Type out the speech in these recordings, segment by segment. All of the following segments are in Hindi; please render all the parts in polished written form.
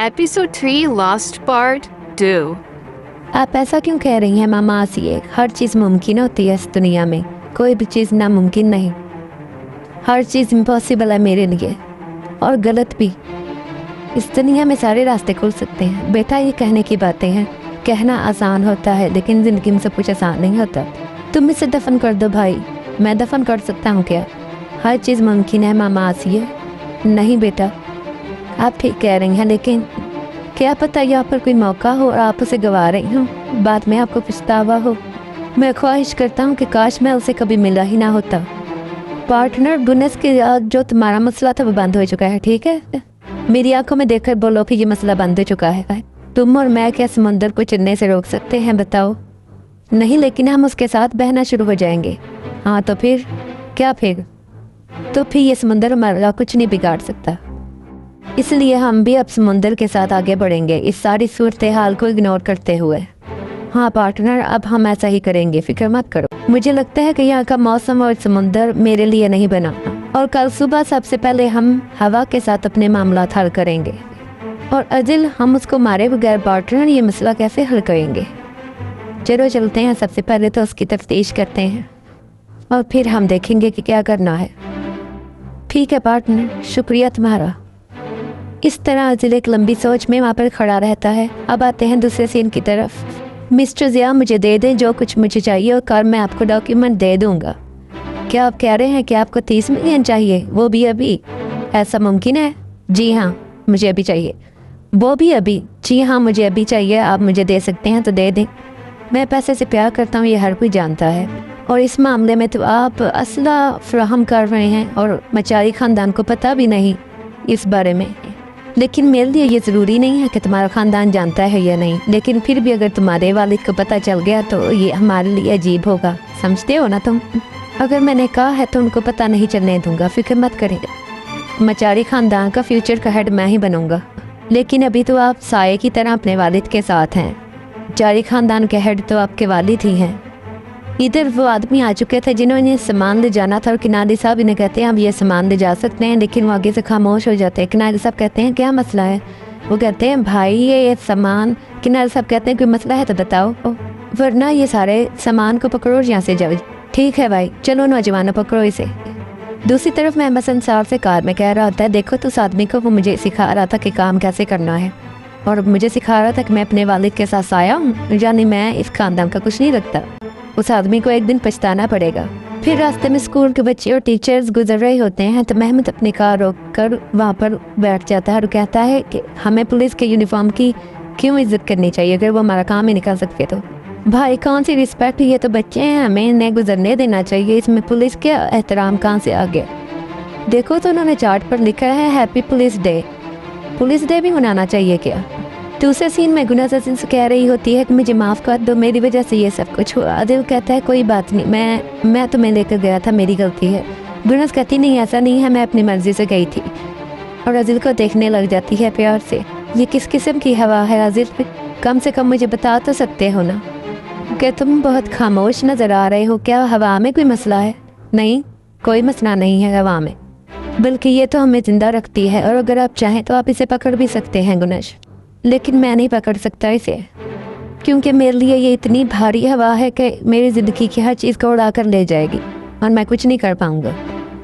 Episode 3 Lost Part 2। आप ऐसा क्यों कह रही हैं मामा आसिए? हर चीज़ मुमकिन होती है इस दुनिया में, कोई भी चीज़ नामुमकिन नहीं। हर चीज़ इम्पॉसिबल है मेरे लिए, और गलत भी। इस दुनिया में सारे रास्ते खुल सकते हैं। बेटा, ये कहने की बातें हैं। कहना आसान होता है, लेकिन ज़िंदगी में सब कुछ आसान नहीं होता। तुम इसे दफन कर दो भाई। मैं दफन कर सकता हूँ क्या? हर चीज़ मुमकिन है मामा आसिए। नहीं बेटा, आप ठीक कह रही हैं, लेकिन क्या पता यहाँ पर कोई मौका हो और आप उसे गवा रही हो, बाद में आपको पछतावा हो। मैं ख्वाहिश करता हूँ कि काश मैं उसे कभी मिला ही ना होता। पार्टनर, गुनेस के जो तुम्हारा मसला था वो बंद हो चुका है, ठीक है? मेरी आंखों में देखकर बोलो कि ये मसला बंद हो चुका है। तुम और मैं क्या समुंदर को चलने से रोक सकते हैं, बताओ? नहीं, लेकिन हम उसके साथ बहना शुरू हो जाएंगे। हाँ तो फिर क्या? तो फिर ये समुंदर हमारा कुछ नहीं बिगाड़ सकता। इसलिए हम भी अब समुंदर के साथ आगे बढ़ेंगे, इस सारी सूरत हाल को इग्नोर करते हुए। हाँ पार्टनर, अब हम ऐसा ही करेंगे, फिक्र मत करो। मुझे लगता है कि यहाँ का मौसम और समुंदर मेरे लिए नहीं बना, और कल सुबह सबसे पहले हम हवा के साथ अपने मामला हल करेंगे। और अदिल, हम उसको मारे बगैर पार्टनर ये मसला कैसे हल करेंगे? चलो चलते हैं, सबसे पहले तो उसकी तफ्तीश करते हैं और फिर हम देखेंगे कि क्या करना है। ठीक है पार्टनर, शुक्रिया तुम्हारा। इस तरह अज़िल एक लंबी सोच में वहाँ पर खड़ा रहता है। अब आते हैं दूसरे सीन की तरफ। मिस्टर ज़िया, मुझे दे दें जो कुछ मुझे चाहिए और कल मैं आपको डॉक्यूमेंट दे दूँगा। क्या आप कह रहे हैं कि आपको 30 मिलियन चाहिए, वो भी अभी? ऐसा मुमकिन है? जी हाँ, मुझे अभी चाहिए। वो भी अभी? जी हाँ, मुझे अभी चाहिए। आप मुझे दे सकते हैं तो दे दें। मैं पैसे से प्यार करता हूँ, ये हर कोई जानता है, और इस मामले में तो आप असला फ्राहम कर रहे हैं और मचारी ख़ानदान को पता भी नहीं इस बारे में। लेकिन मेरे लिए ये ज़रूरी नहीं है कि तुम्हारा ख़ानदान जानता है या नहीं, लेकिन फिर भी अगर तुम्हारे वालिद को पता चल गया तो ये हमारे लिए अजीब होगा, समझते हो ना तुम? अगर मैंने कहा है तो उनको पता नहीं चलने दूंगा, फिक्र मत करें। मचारी ख़ानदान का फ्यूचर का हेड मैं ही बनूंगा, लेकिन अभी तो आप साये की तरह अपने वालिद के साथ हैं। मचारी ख़ानदान के हेड तो आपके वालिद ही हैं। इधर वो आदमी आ चुके थे जिन्होंने सामान ले जाना था, और किनारी साहब इन्हें कहते हैं हम ये सामान ले जा सकते हैं, लेकिन वो आगे से खामोश हो जाते हैं। किनारी साहब कहते हैं क्या मसला है? वो कहते हैं भाई ये सामान। किनारी साहब कहते हैं कोई मसला है तो बताओ, वरना ये सारे सामान को पकड़ो और यहाँ से जाओ। ठीक है भाई, चलो नौजवानों पकड़ो इसे। दूसरी तरफ मैं बस अंसार से कार में कह रहा होता है, देखो तो उस आदमी को वो मुझे सिखा रहा था कि काम कैसे करना है, और मुझे सिखा रहा था कि मैं अपने वालिद के साथ आया हूँ, यानी मैं इस खानदान का कुछ नहीं रखता। उस आदमी को एक दिन पछताना पड़ेगा। फिर रास्ते में स्कूल के बच्चे और टीचर्स गुजर रहे होते हैं तो महमूद अपनी कार रोक कर वहाँ पर बैठ जाता है और कहता है कि हमें पुलिस के यूनिफॉर्म की क्यों इज्जत करनी चाहिए अगर वो हमारा काम ही निकाल सकते तो। भाई कौन सी रिस्पेक्ट, ये तो बच्चे हैं, हमें इन्हें गुजरने देना चाहिए, इसमें पुलिस के एहतराम कहाँ से आ गया? देखो तो उन्होंने चार्ट पर लिखा है happy police day. Police day भी मनाना चाहिए क्या? दूसरे सीन में गुनाज़ अज़ील से कह रही होती है कि मुझे माफ़ कर दो, मेरी वजह से ये सब कुछ हुआ। अदिल कहता है कोई बात नहीं, मैं तुम्हें लेकर गया था, मेरी गलती है। गुनाज़ कहती नहीं ऐसा नहीं है, मैं अपनी मर्ज़ी से गई थी, और अज़ील को देखने लग जाती है प्यार से। ये किस किस्म की हवा है अज़ील? कम से कम मुझे बता तो सकते हो ना कि तुम बहुत खामोश नज़र आ रहे हो, क्या हवा में कोई मसला है? नहीं, कोई मसला नहीं है हवा में, बल्कि ये तो हमें ज़िंदा रखती है, और अगर आप चाहें तो आप इसे पकड़ भी सकते हैं गुनाश। लेकिन मैं नहीं पकड़ सकता इसे, क्योंकि मेरे लिए ये इतनी भारी हवा है कि मेरी ज़िंदगी की हर चीज़ को उड़ा कर ले जाएगी और मैं कुछ नहीं कर पाऊँगा,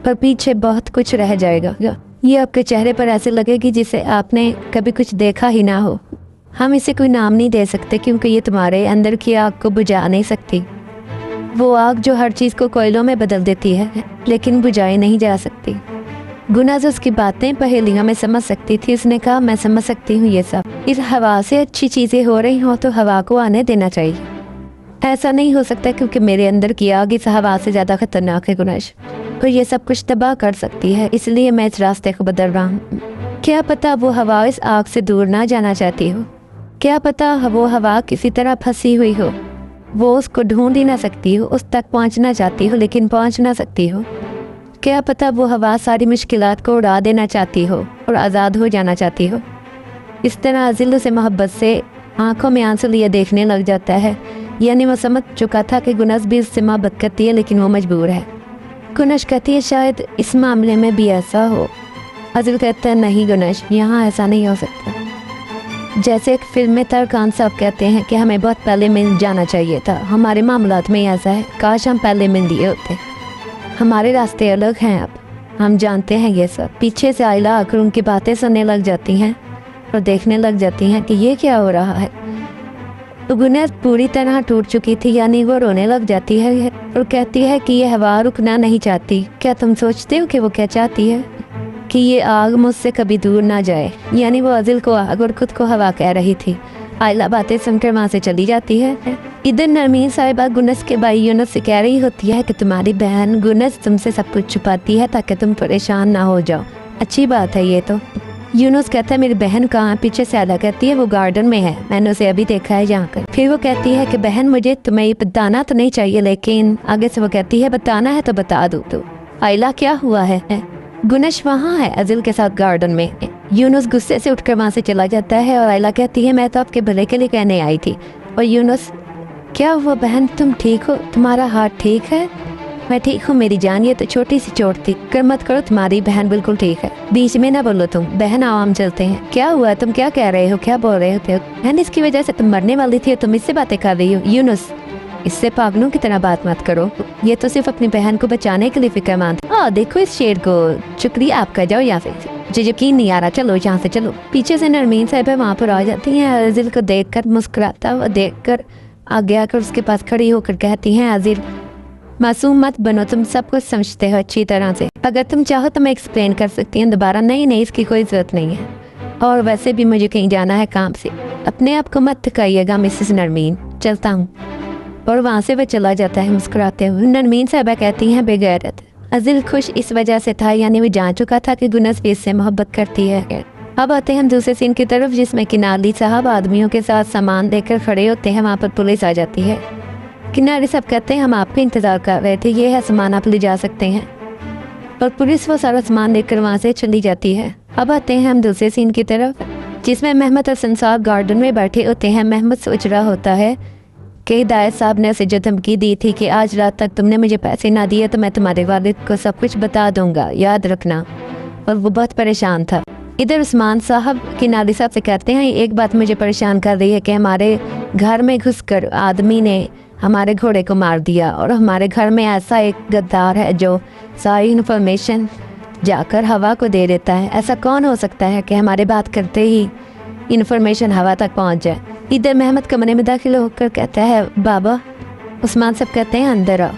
पर पीछे बहुत कुछ रह जाएगा। ये आपके चेहरे पर ऐसे लगेगी जिसे आपने कभी कुछ देखा ही ना हो। हम इसे कोई नाम नहीं दे सकते क्योंकि ये तुम्हारे अंदर की आग को बुझा नहीं सकती। वो आग जो हर चीज़ को कोयलों में बदल देती है, लेकिन बुझाई नहीं जा सकती। गुनाज़ उसकी बातें पहेलियाँ में समझ सकती थी। उसने कहा मैं समझ सकती हूँ ये सब, इस हवा से अच्छी चीज़ें हो रही हो तो हवा को आने देना चाहिए। ऐसा नहीं हो सकता क्योंकि मेरे अंदर की आग इस हवा से ज़्यादा खतरनाक है गुनाश, तो ये सब कुछ तबाह कर सकती है, इसलिए मैं इस रास्ते को बदल रहा हूँ। क्या पता वो हवा इस आग से दूर ना जाना चाहती हो, क्या पता वो हवा किसी तरह फंसी हुई हो, वो उसको ढूंढ ही ना सकती हो, उस तक पहुँचना चाहती हो लेकिन पहुँच ना सकती हो। क्या पता वो हवा सारी मुश्किलात को उड़ा देना चाहती हो और आज़ाद हो जाना चाहती हो। इस तरह अज़िल से मोहब्बत से आंखों में आंसू लिए देखने लग जाता है, यानी वो समझ चुका था कि गुनाज़ भी उससे मोहब्बत करती है, लेकिन वो मजबूर है। गुनाश कहती है शायद इस मामले में भी ऐसा हो। अज़िल कहता है नहीं गुनाश, यहाँ ऐसा नहीं हो सकता। जैसे एक फिल्म में तरकान साहब कहते हैं कि हमें बहुत पहले मिल जाना चाहिए था, हमारे मामलात में ऐसा है, काश हम पहले मिल लिए होते। हमारे रास्ते अलग हैं अब, हम जानते हैं ये सब। पीछे से आयला आकर उनकी बातें सुनने लग जाती हैं और देखने लग जाती हैं कि ये क्या हो रहा है। तो गुनैस पूरी तरह टूट चुकी थी, यानी वो रोने लग जाती है और कहती है कि ये हवा रुकना नहीं चाहती। क्या तुम सोचते हो कि वो क्या चाहती है? कि ये आग मुझसे कभी दूर ना जाए। यानी वो अज़िल को आग और खुद को हवा कह रही थी। आयला बातें सुनकर वहाँ से चली जाती है। इधर नरमीन साहिबा गुनस के भाई यूनुस से कह रही होती है कि तुम्हारी बहन गुनस तुमसे सब कुछ छुपाती है ताकि तुम परेशान ना हो जाओ। अच्छी बात है ये तो। यूनुस कहता है मेरी बहन कहाँ? पीछे से आयला कहती है वो गार्डन में है, मैंने उसे अभी देखा है यहाँ कर। फिर वो कहती है कि बहन मुझे तुम्हें ये बताना तो नहीं चाहिए, लेकिन आगे से वो कहती है बताना है तो बता दो। तो आयला क्या हुआ है? गुनश वहाँ है अज़िल के साथ गार्डन में। यूनुस गुस्से से उठकर वहाँ से चला जाता है और आयला कहती है मैं तो आपके भले के लिए कहने आई थी। और यूनुस क्या हुआ बहन, तुम ठीक हो? तुम्हारा हाथ ठीक है? मैं ठीक हूँ मेरी जान, ये तो छोटी सी चोट थी, कर मत करो, तुम्हारी बहन बिल्कुल ठीक है। बीच में ना बोलो तुम, बहन आओ हम चलते हैं। क्या हुआ, तुम क्या कह रहे हो, क्या बोल रहे होते हो? बहन इसकी वजह से तुम मरने वाली थी और तुम इससे बातें कर रही हो। यूनुस इससे पागलों की तरह बात मत करो, ये तो सिर्फ अपनी बहन को बचाने के लिए फिक्रमंद। देखो इस शेर को, शुक्रिया आपका, जाओ यहाँ से, मुझे यकीन नहीं आ रहा, चलो यहाँ से चलो। पीछे से नरमीन साहिबा वहाँ पर आ जाती हैं। अज़िल को देखकर मुस्कुराता हुआ देखकर आगे आकर उसके पास खड़ी होकर कहती हैं अज़िल मासूम मत बनो, तुम सब कुछ समझते हो अच्छी तरह से। अगर तुम चाहो तो मैं एक्सप्लेन कर सकती हूँ दोबारा। नहीं, इसकी कोई ज़रूरत नहीं है, और वैसे भी मुझे कहीं जाना है काम से। अपने आप को मत थकाइएगा मिसेस नरमीन, चलता हूँ। और वहाँ से वह चला जाता है मुस्कुराते हुए। नरमीन साहिबा कहती हैं बेगैरत। अज़िल खुश इस वजह से था, यानी वो जान चुका था कि गुनस भी इससे मोहब्बत करती है। अब आते हैं हम दूसरे सीन की तरफ, जिसमें किनारी साहब आदमियों के साथ सामान देकर खड़े होते हैं। वहाँ पर पुलिस आ जाती है। किनारी साहब कहते हैं हम आपका इंतज़ार कर रहे थे, ये है सामान, आप ले जा सकते हैं। और पुलिस वो सारा सामान लेकर वहाँ से चली जाती है। अब आते हैं हम दूसरे सीन की तरफ, जिसमें महमद हसन साहब गार्डन में बैठे होते हैं। महमद सोच रहा होता है कि हिदायत साहब ने उसे जो धमकी दी थी कि आज रात तक तुमने मुझे पैसे ना दिए तो मैं तुम्हारे वालिद को सब कुछ बता दूंगा, याद रखना। और वो बहुत परेशान था। इधर उस्मान साहब किनारी साहब से कहते हैं एक बात मुझे परेशान कर रही है कि हमारे घर में घुसकर आदमी ने हमारे घोड़े को मार दिया, और हमारे घर में ऐसा एक गद्दार है जो सारी इन्फॉर्मेशन जाकर हवा को दे देता है। ऐसा कौन हो सकता है कि हमारे बात करते ही इन्फॉर्मेशन हवा तक पहुंच जाए? इधर महमद कमरे में दाखिल होकर कहता है बाबा। उस्मान साहब कहते हैं अंदर आओ,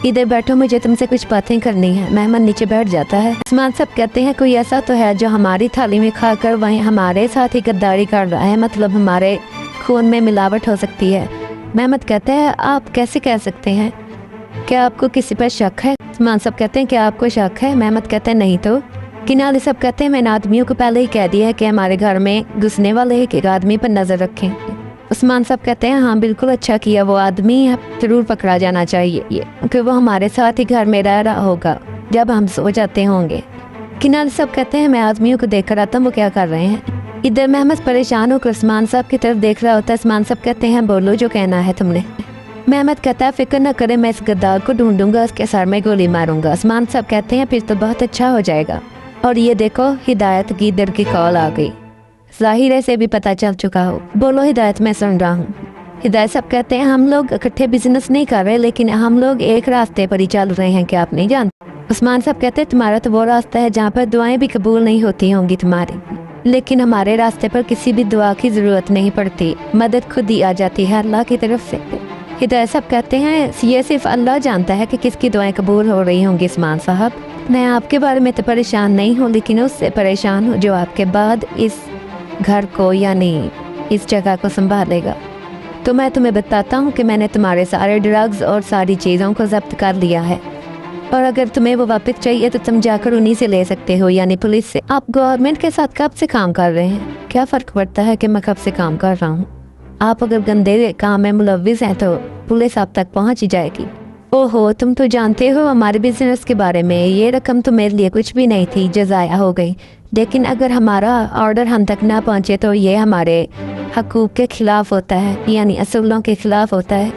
इधर बैठो, मुझे तुमसे कुछ बातें करनी है। महमद नीचे बैठ जाता है। उस्मान साहब कहते हैं कोई ऐसा तो है जो हमारी थाली में खाकर वहीं हमारे साथ ही गद्दारी कर रहा है, मतलब हमारे खून में मिलावट हो सकती है। महमद कहते हैं आप कैसे कह सकते हैं, क्या आपको किसी पर शक है? उस्मान साहब कहते हैं क्या आपको शक है? महमद कहते हैं नहीं तो। किनारी साहब कहते हैं मैंने आदमियों को पहले ही कह दिया है कि हमारे घर में घुसने वाले एक आदमी पर नज़र रखें। उस्मान साहब कहते हैं हाँ बिल्कुल अच्छा किया, वो आदमी ज़रूर पकड़ा जाना चाहिए, क्योंकि वो हमारे साथ ही घर में रह रहा होगा जब हम सो जाते होंगे। किनारी साहब कहते हैं मैं आदमियों को देख कर आता हूँ वो क्या कर रहे हैं। इधर महमद परेशान होकर उस्मान साहब की तरफ देख रहा होता है। उस्मान साहब कहते हैं बोलो जो कहना है तुमने। महमद कहता है फिक्र न करें, मैं इस गद्दार को ढूंढूंगा, उसके सर में गोली मारूंगा। उस्मान साहब कहते हैं फिर तो बहुत अच्छा हो जाएगा। और ये देखो हिदायत की इधर की कॉल आ गई, ज़ाहिर से भी पता चल चुका हो। बोलो हिदायत, मैं सुन रहा हूँ। हिदायत साहब कहते हैं हम लोग इकट्ठे बिजनेस नहीं कर रहे, लेकिन हम लोग एक रास्ते पर ही चल रहे हैं, क्या आप नहीं जानते? उस्मान साहब कहते हैं तुम्हारा तो वो रास्ता है जहाँ पर दुआएं भी कबूल नहीं होती होंगी तुम्हारी, लेकिन हमारे रास्ते पर किसी भी दुआ की ज़रूरत नहीं पड़ती, मदद खुद ही आ जाती है अल्लाह की तरफ से। हिदायत साहब कहते हैं ये सिर्फ अल्लाह जानता है कि किसकी दुआएं कबूल हो रही होंगी। उस्मान साहब मैं आपके बारे में तो परेशान नहीं हूँ, लेकिन उससे परेशान हूँ जो आपके बाद इस घर को यानी इस जगह को संभालेगा। तो मैं तुम्हें बताता हूँ कि मैंने तुम्हारे सारे ड्रग्स और सारी चीज़ों को जब्त कर लिया है, और अगर तुम्हें वो वापस चाहिए तो तुम जाकर उन्हीं से ले सकते हो, यानी पुलिस से। आप गवर्नमेंट के साथ कब से काम कर रहे हैं? क्या फ़र्क पड़ता है कि मैं कब से काम कर रहा हूँ? आप अगर गंदे काम में मुलव्विस हैं तो पुलिस आप तक पहुँच ही जाएगी। ओहो तुम तो जानते हो हमारे बिजनेस के बारे में, ये रकम तो मेरे लिए कुछ भी नहीं थी जो ज़ाया हो गई, लेकिन अगर हमारा ऑर्डर हम तक ना पहुँचे तो ये हमारे हकूक़ के ख़िलाफ़ होता है, यानी असूलों के ख़िलाफ़ होता है।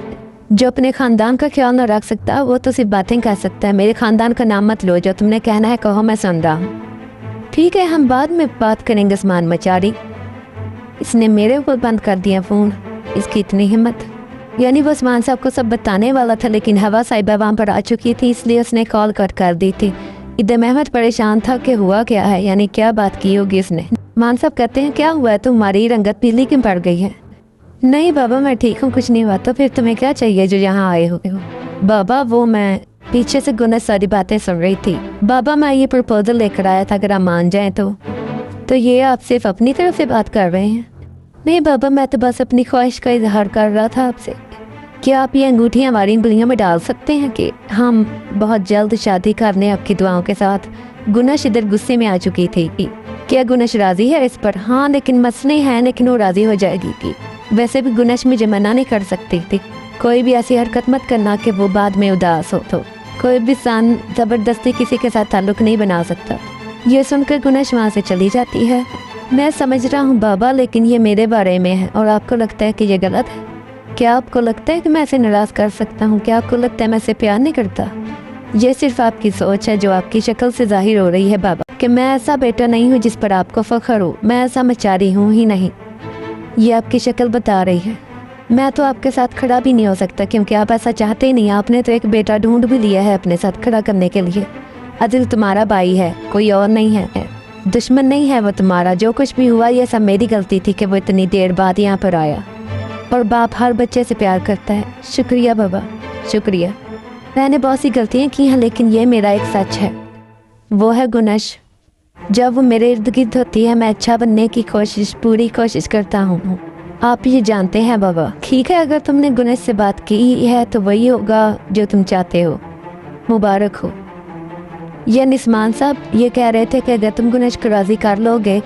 जो अपने ख़ानदान का ख्याल न रख सकता वो तो सिर्फ बातें कह सकता है। मेरे ख़ानदान का नाम मत लो, जो तुमने कहना है कहो, मैं सुन रहा हूँ। ठीक है हम बाद में बात करेंगे उस्मान मचारी। इसने मेरे ऊपर बंद कर दिया फ़ोन, इसकी इतनी हिम्मत। यानी वो उस्मान साहब को सब बताने वाला था, लेकिन हवा साहिबा वहाँ पर आ चुकी थी, इसलिए उसने कॉल कट कर दी थी। इधर महमद परेशान था कि हुआ क्या है, यानी क्या बात की होगी उसने। मान साहब कहते हैं क्या हुआ है, तुम्हारी रंगत पीली क्यों पड़ गई है? नहीं बाबा मैं ठीक हूँ, कुछ नहीं हुआ। तो फिर तुम्हें क्या चाहिए जो यहाँ आए हो? बाबा वो मैं पीछे से गुना सारी बातें सुन रही थी। बाबा मैं ये प्रपोजल लेकर आया था, अगर आप मान जाएं तो ये आप सिर्फ अपनी तरफ से बात कर रहे हैं? नहीं बाबा मैं तो बस अपनी ख्वाहिश का इजहार कर रहा था आपसे। क्या आप ये अंगूठियाँ हमारी उंगलियों में डाल सकते हैं कि हम बहुत जल्द शादी करने आपकी दुआओं के साथ? गुनश इधर गुस्से में आ चुकी थी कि क्या गुनश राजी है इस पर? हाँ लेकिन मसले हैं, लेकिन वो राजी हो जाएगी कि वैसे भी गुनश मुझे मना नहीं कर सकती थी। कोई भी ऐसी हरकत मत करना कि वो बाद में उदास हो। तो कोई भी इंसान ज़बरदस्ती किसी के साथ ताल्लुक़ नहीं बना सकता। ये सुनकर गुनश वहाँ से चली जाती है। मैं समझ रहा हूँ बाबा, लेकिन ये मेरे बारे में है और आपको लगता है कि ये गलत है? क्या आपको लगता है कि मैं इसे नाराज़ कर सकता हूँ? क्या आपको लगता है मैं इसे प्यार नहीं करता? ये सिर्फ आपकी सोच है जो आपकी शक्ल से जाहिर हो रही है बाबा, कि मैं ऐसा बेटा नहीं हूँ जिस पर आपको फ़ख्र हो। मैं ऐसा मचारी हूँ ही नहीं, ये आपकी शक्ल बता रही है। मैं तो आपके साथ खड़ा भी नहीं हो सकता क्योंकि आप ऐसा चाहते ही नहीं। आपने तो एक बेटा ढूंढ भी लिया है अपने साथ खड़ा करने के लिए। अदिल तुम्हारा भाई है, कोई और नहीं है, दुश्मन नहीं है वो तुम्हारा। जो कुछ भी हुआ ये सब मेरी गलती थी कि वो इतनी देर बाद यहाँ पर आया। और बाप हर बच्चे से प्यार करता है। शुक्रिया बाबा, शुक्रिया। मैंने बहुत सी गलतियाँ की हैं, लेकिन ये मेरा एक सच है, वो है गुनश। जब वो मेरे इर्द गिर्द होती है मैं अच्छा बनने की पूरी कोशिश करता हूँ। आप ये जानते हैं बाबा। ठीक है, अगर तुमने गुनश से बात की है तो वही होगा जो तुम चाहते हो। मुबारक हो। ये निस्मान साहब ये कह रहे थे कि अगर तुम गुनश को राज़ी कर लोगे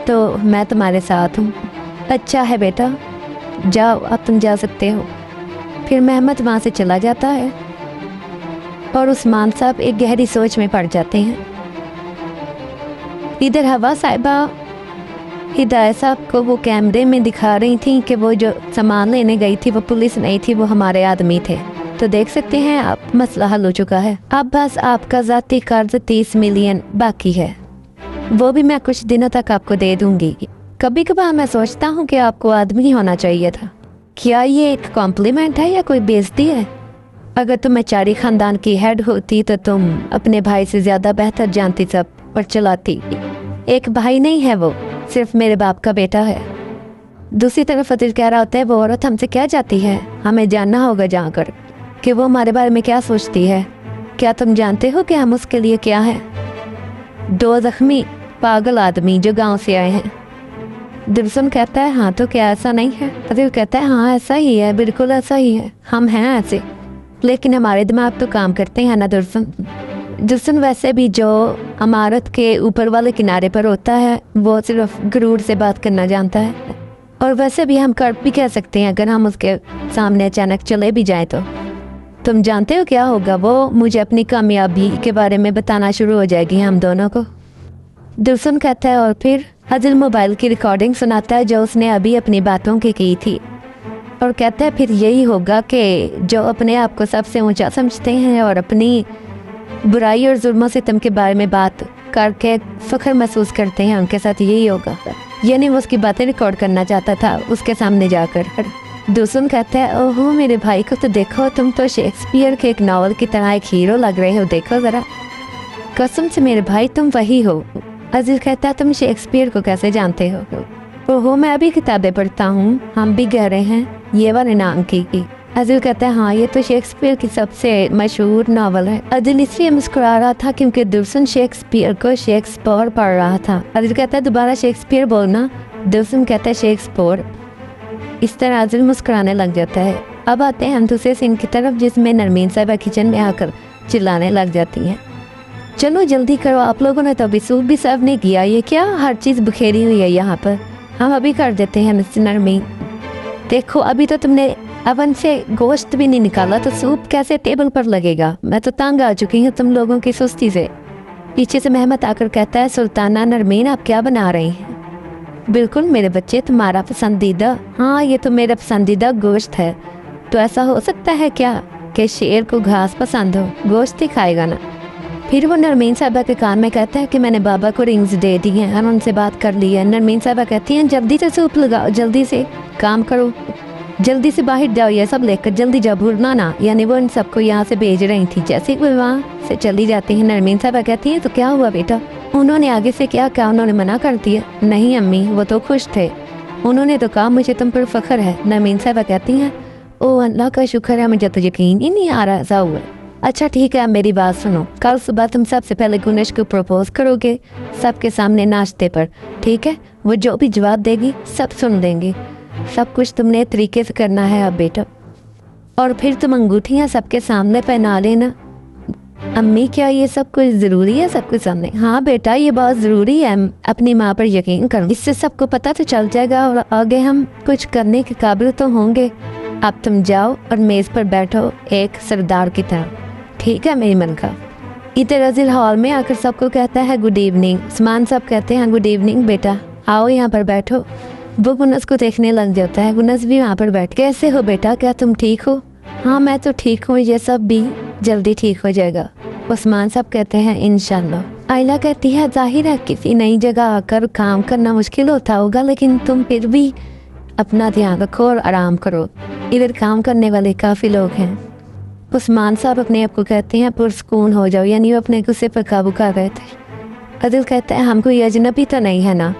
तो मैं तुम्हारे साथ हूँ। अच्छा है बेटा, जाओ अब तुम जा सकते हो। फिर महमद वहाँ से चला जाता है और उस्मान साहब एक गहरी सोच में पड़ जाते हैं। इधर हवा साहिबा हिदायत साहब को वो कैमरे में दिखा रही थी कि वो जो सामान लेने गई थी वो पुलिस नहीं थी, वो हमारे आदमी थे। तो देख सकते हैं आप, मसला हल हो चुका है। अब बस आपका ज़ाती कर्ज 30 मिलियन बाकी है, वो भी मैं कुछ दिनों तक आपको दे दूंगी। कभी कभार मैं सोचता हूँ कि आपको आदमी होना चाहिए था। क्या ये एक कॉम्प्लीमेंट है या कोई बेइज्जती है? अगर तुम अचारी ख़ानदान की हेड होती तो तुम अपने भाई से ज़्यादा बेहतर जानती सब और चलाती। एक भाई नहीं है वो, सिर्फ मेरे बाप का बेटा है। दूसरी तरफ अदिल कह रहा होता है वो औरत हमसे क्या चाहती है, हमें जानना होगा जाकर कि वो हमारे बारे में क्या सोचती है। क्या तुम जानते हो कि हम उसके लिए क्या है? 2 ज़ख्मी पागल आदमी जो गांव से आए हैं। दिलसन कहता है हाँ तो क्या ऐसा नहीं है? अदिल कहता है हाँ ऐसा ही है, बिल्कुल ऐसा ही है, हम हैं ऐसे, लेकिन हमारे दिमाग तो काम करते हैं ना दिलसन। दिलसन वैसे भी जो इमारत के ऊपर वाले किनारे पर होता है वो सिर्फ गुरूर से बात करना जानता है। और वैसे भी हम कर भी कह सकते हैं अगर हम उसके सामने अचानक चले भी जाएं तो। तुम जानते हो क्या होगा? वो मुझे अपनी कामयाबी के बारे में बताना शुरू हो जाएगी हम दोनों को। दिलसन कहता है और फिर अदिल मोबाइल की रिकॉर्डिंग सुनाता है जो उसने अभी अपनी बातों की थी और कहता है फिर यही होगा कि जो अपने आप को सबसे ऊंचा समझते हैं और अपनी बुराई और जुल्मों से तुम के बारे में बात करके फ़ख्र महसूस करते हैं, उनके साथ यही होगा। यानी वो उसकी बातें रिकॉर्ड करना चाहता था उसके सामने जाकर। दिलसन कहता है ओहो मेरे भाई को तो देखो, तुम तो शेक्सपियर के एक नावल की तरह एक हीरो लग रहे हो, देखो ज़रा, कसम से मेरे भाई तुम वही हो। अजीज कहता है तुम शेक्सपियर को कैसे जानते हो? ओहो मैं अभी किताबें पढ़ता हूँ, हम भी कह रहे हैं ये वाले नाम की। अदिल कहता है हाँ ये तो शेक्सपियर की सबसे मशहूर नावल है। अदिल इसलिए मुस्कुरा रहा था क्योंकि दिलसन शेक्सपियर को शेक्सपियर पढ़ रहा था। अदिल कहता है दोबारा शेक्सपियर बोलना। दिलसन कहता है शेक्सपियर। इस तरह अदिल मुस्कुराने लग जाता है। अब आते हैं हम दूसरे सीन की तरफ जिसमें नरमीन साहिबा किचन में आकर चिल्लाने लग जाती हैं, चलो जल्दी करो, आप लोगों ने तो अभी सूप भी सर्व नहीं किया, ये क्या हर चीज़ बिखेरी हुई है यहाँ पर, हम अभी कर देते हैं मिस्टर नरमीन। देखो अभी तो तुमने अवन से गोश्त भी नहीं निकाला तो सूप कैसे टेबल पर लगेगा? मैं तो तंग आ चुकी हूँ तुम लोगों की सुस्ती से। पीछे से महमद आकर कहता है सुल्ताना नरमीन आप क्या बना रही हैं? बिल्कुल मेरे बच्चे तुम्हारा पसंदीदा, हाँ ये तो मेरा पसंदीदा गोश्त है। तो ऐसा हो सकता है क्या कि शेर को घास पसंद हो, गोश्त ही खाएगा ना? फिर वो नरमीन साहबा के कान में कहता है कि मैंने बाबा को रिंग्स दे दी हैं और उनसे बात कर ली है। नरमीन साहबा कहती हैं जल्दी से सूप लगाओ, जल्दी से काम करो, जल्दी से बाहर जाओ, ये सब लेकर जल्दी जाओ, भूलना ना। यानी वो इन सबको यहाँ से भेज रही थी। जैसे ही वो वहाँ से चली जाती हैं नरमीन साहबा कहती हैं तो क्या हुआ बेटा? उन्होंने आगे से क्या कहा? उन्होंने मना कर दिया? नहीं अम्मी, वो तो खुश थे, उन्होंने तो कहा मुझे तुम पर फख्र है। नरमीन साहबा कहती हैं ओ अल्लाह का शुक्र है, मुझे तो यकीन ही नहीं आ रहा ऐसा हुआ। अच्छा ठीक है, मेरी बात सुनो, कल सुबह तुम सबसे पहले गुनेश को प्रपोज करोगे सबके सामने नाश्ते पर, ठीक है? वो जो भी जवाब देगी सब सुन लेंगे, सब कुछ तुमने तरीके से करना है अब बेटा। और फिर तुम अंगूठियाँ सबके सामने पहना लेना। अम्मी क्या ये सब कुछ ज़रूरी है सबके सामने? हाँ बेटा ये बहुत ज़रूरी है, अपनी माँ पर यकीन करो, इससे सबको पता तो चल जाएगा और आगे हम कुछ करने के काबिल तो होंगे। अब तुम जाओ और मेज़ पर बैठो एक सरदार की तरह, ठीक है मेरी मनका? इधर अजील हॉल में आकर सबको कहता है गुड इवनिंग। उस्मान सब कहते हैं गुड इवनिंग बेटा, आओ यहाँ पर बैठो। वो गुनस को देखने लग जाता है। गुनस भी वहाँ पर बैठ, कैसे हो बेटा, क्या तुम ठीक हो? हाँ मैं तो ठीक हूँ, ये सब भी जल्दी ठीक हो जाएगा। उस्मान सब कहते हैं इंशाल्लाह। आयला कहती है जाहिर है किसी नई जगह आकर काम करना मुश्किल होता होगा, लेकिन तुम फिर भी अपना ध्यान रखो और आराम करो, इधर काम करने वाले काफ़ी लोग हैं। उस्मान साहब अपने आप को कहते हैं पुरस्कून हो जाओ, यानी वो अपने गुस्से पर काबू कर रहे थे। अदिल कहता है हम कोई अजनबी तो नहीं है ना,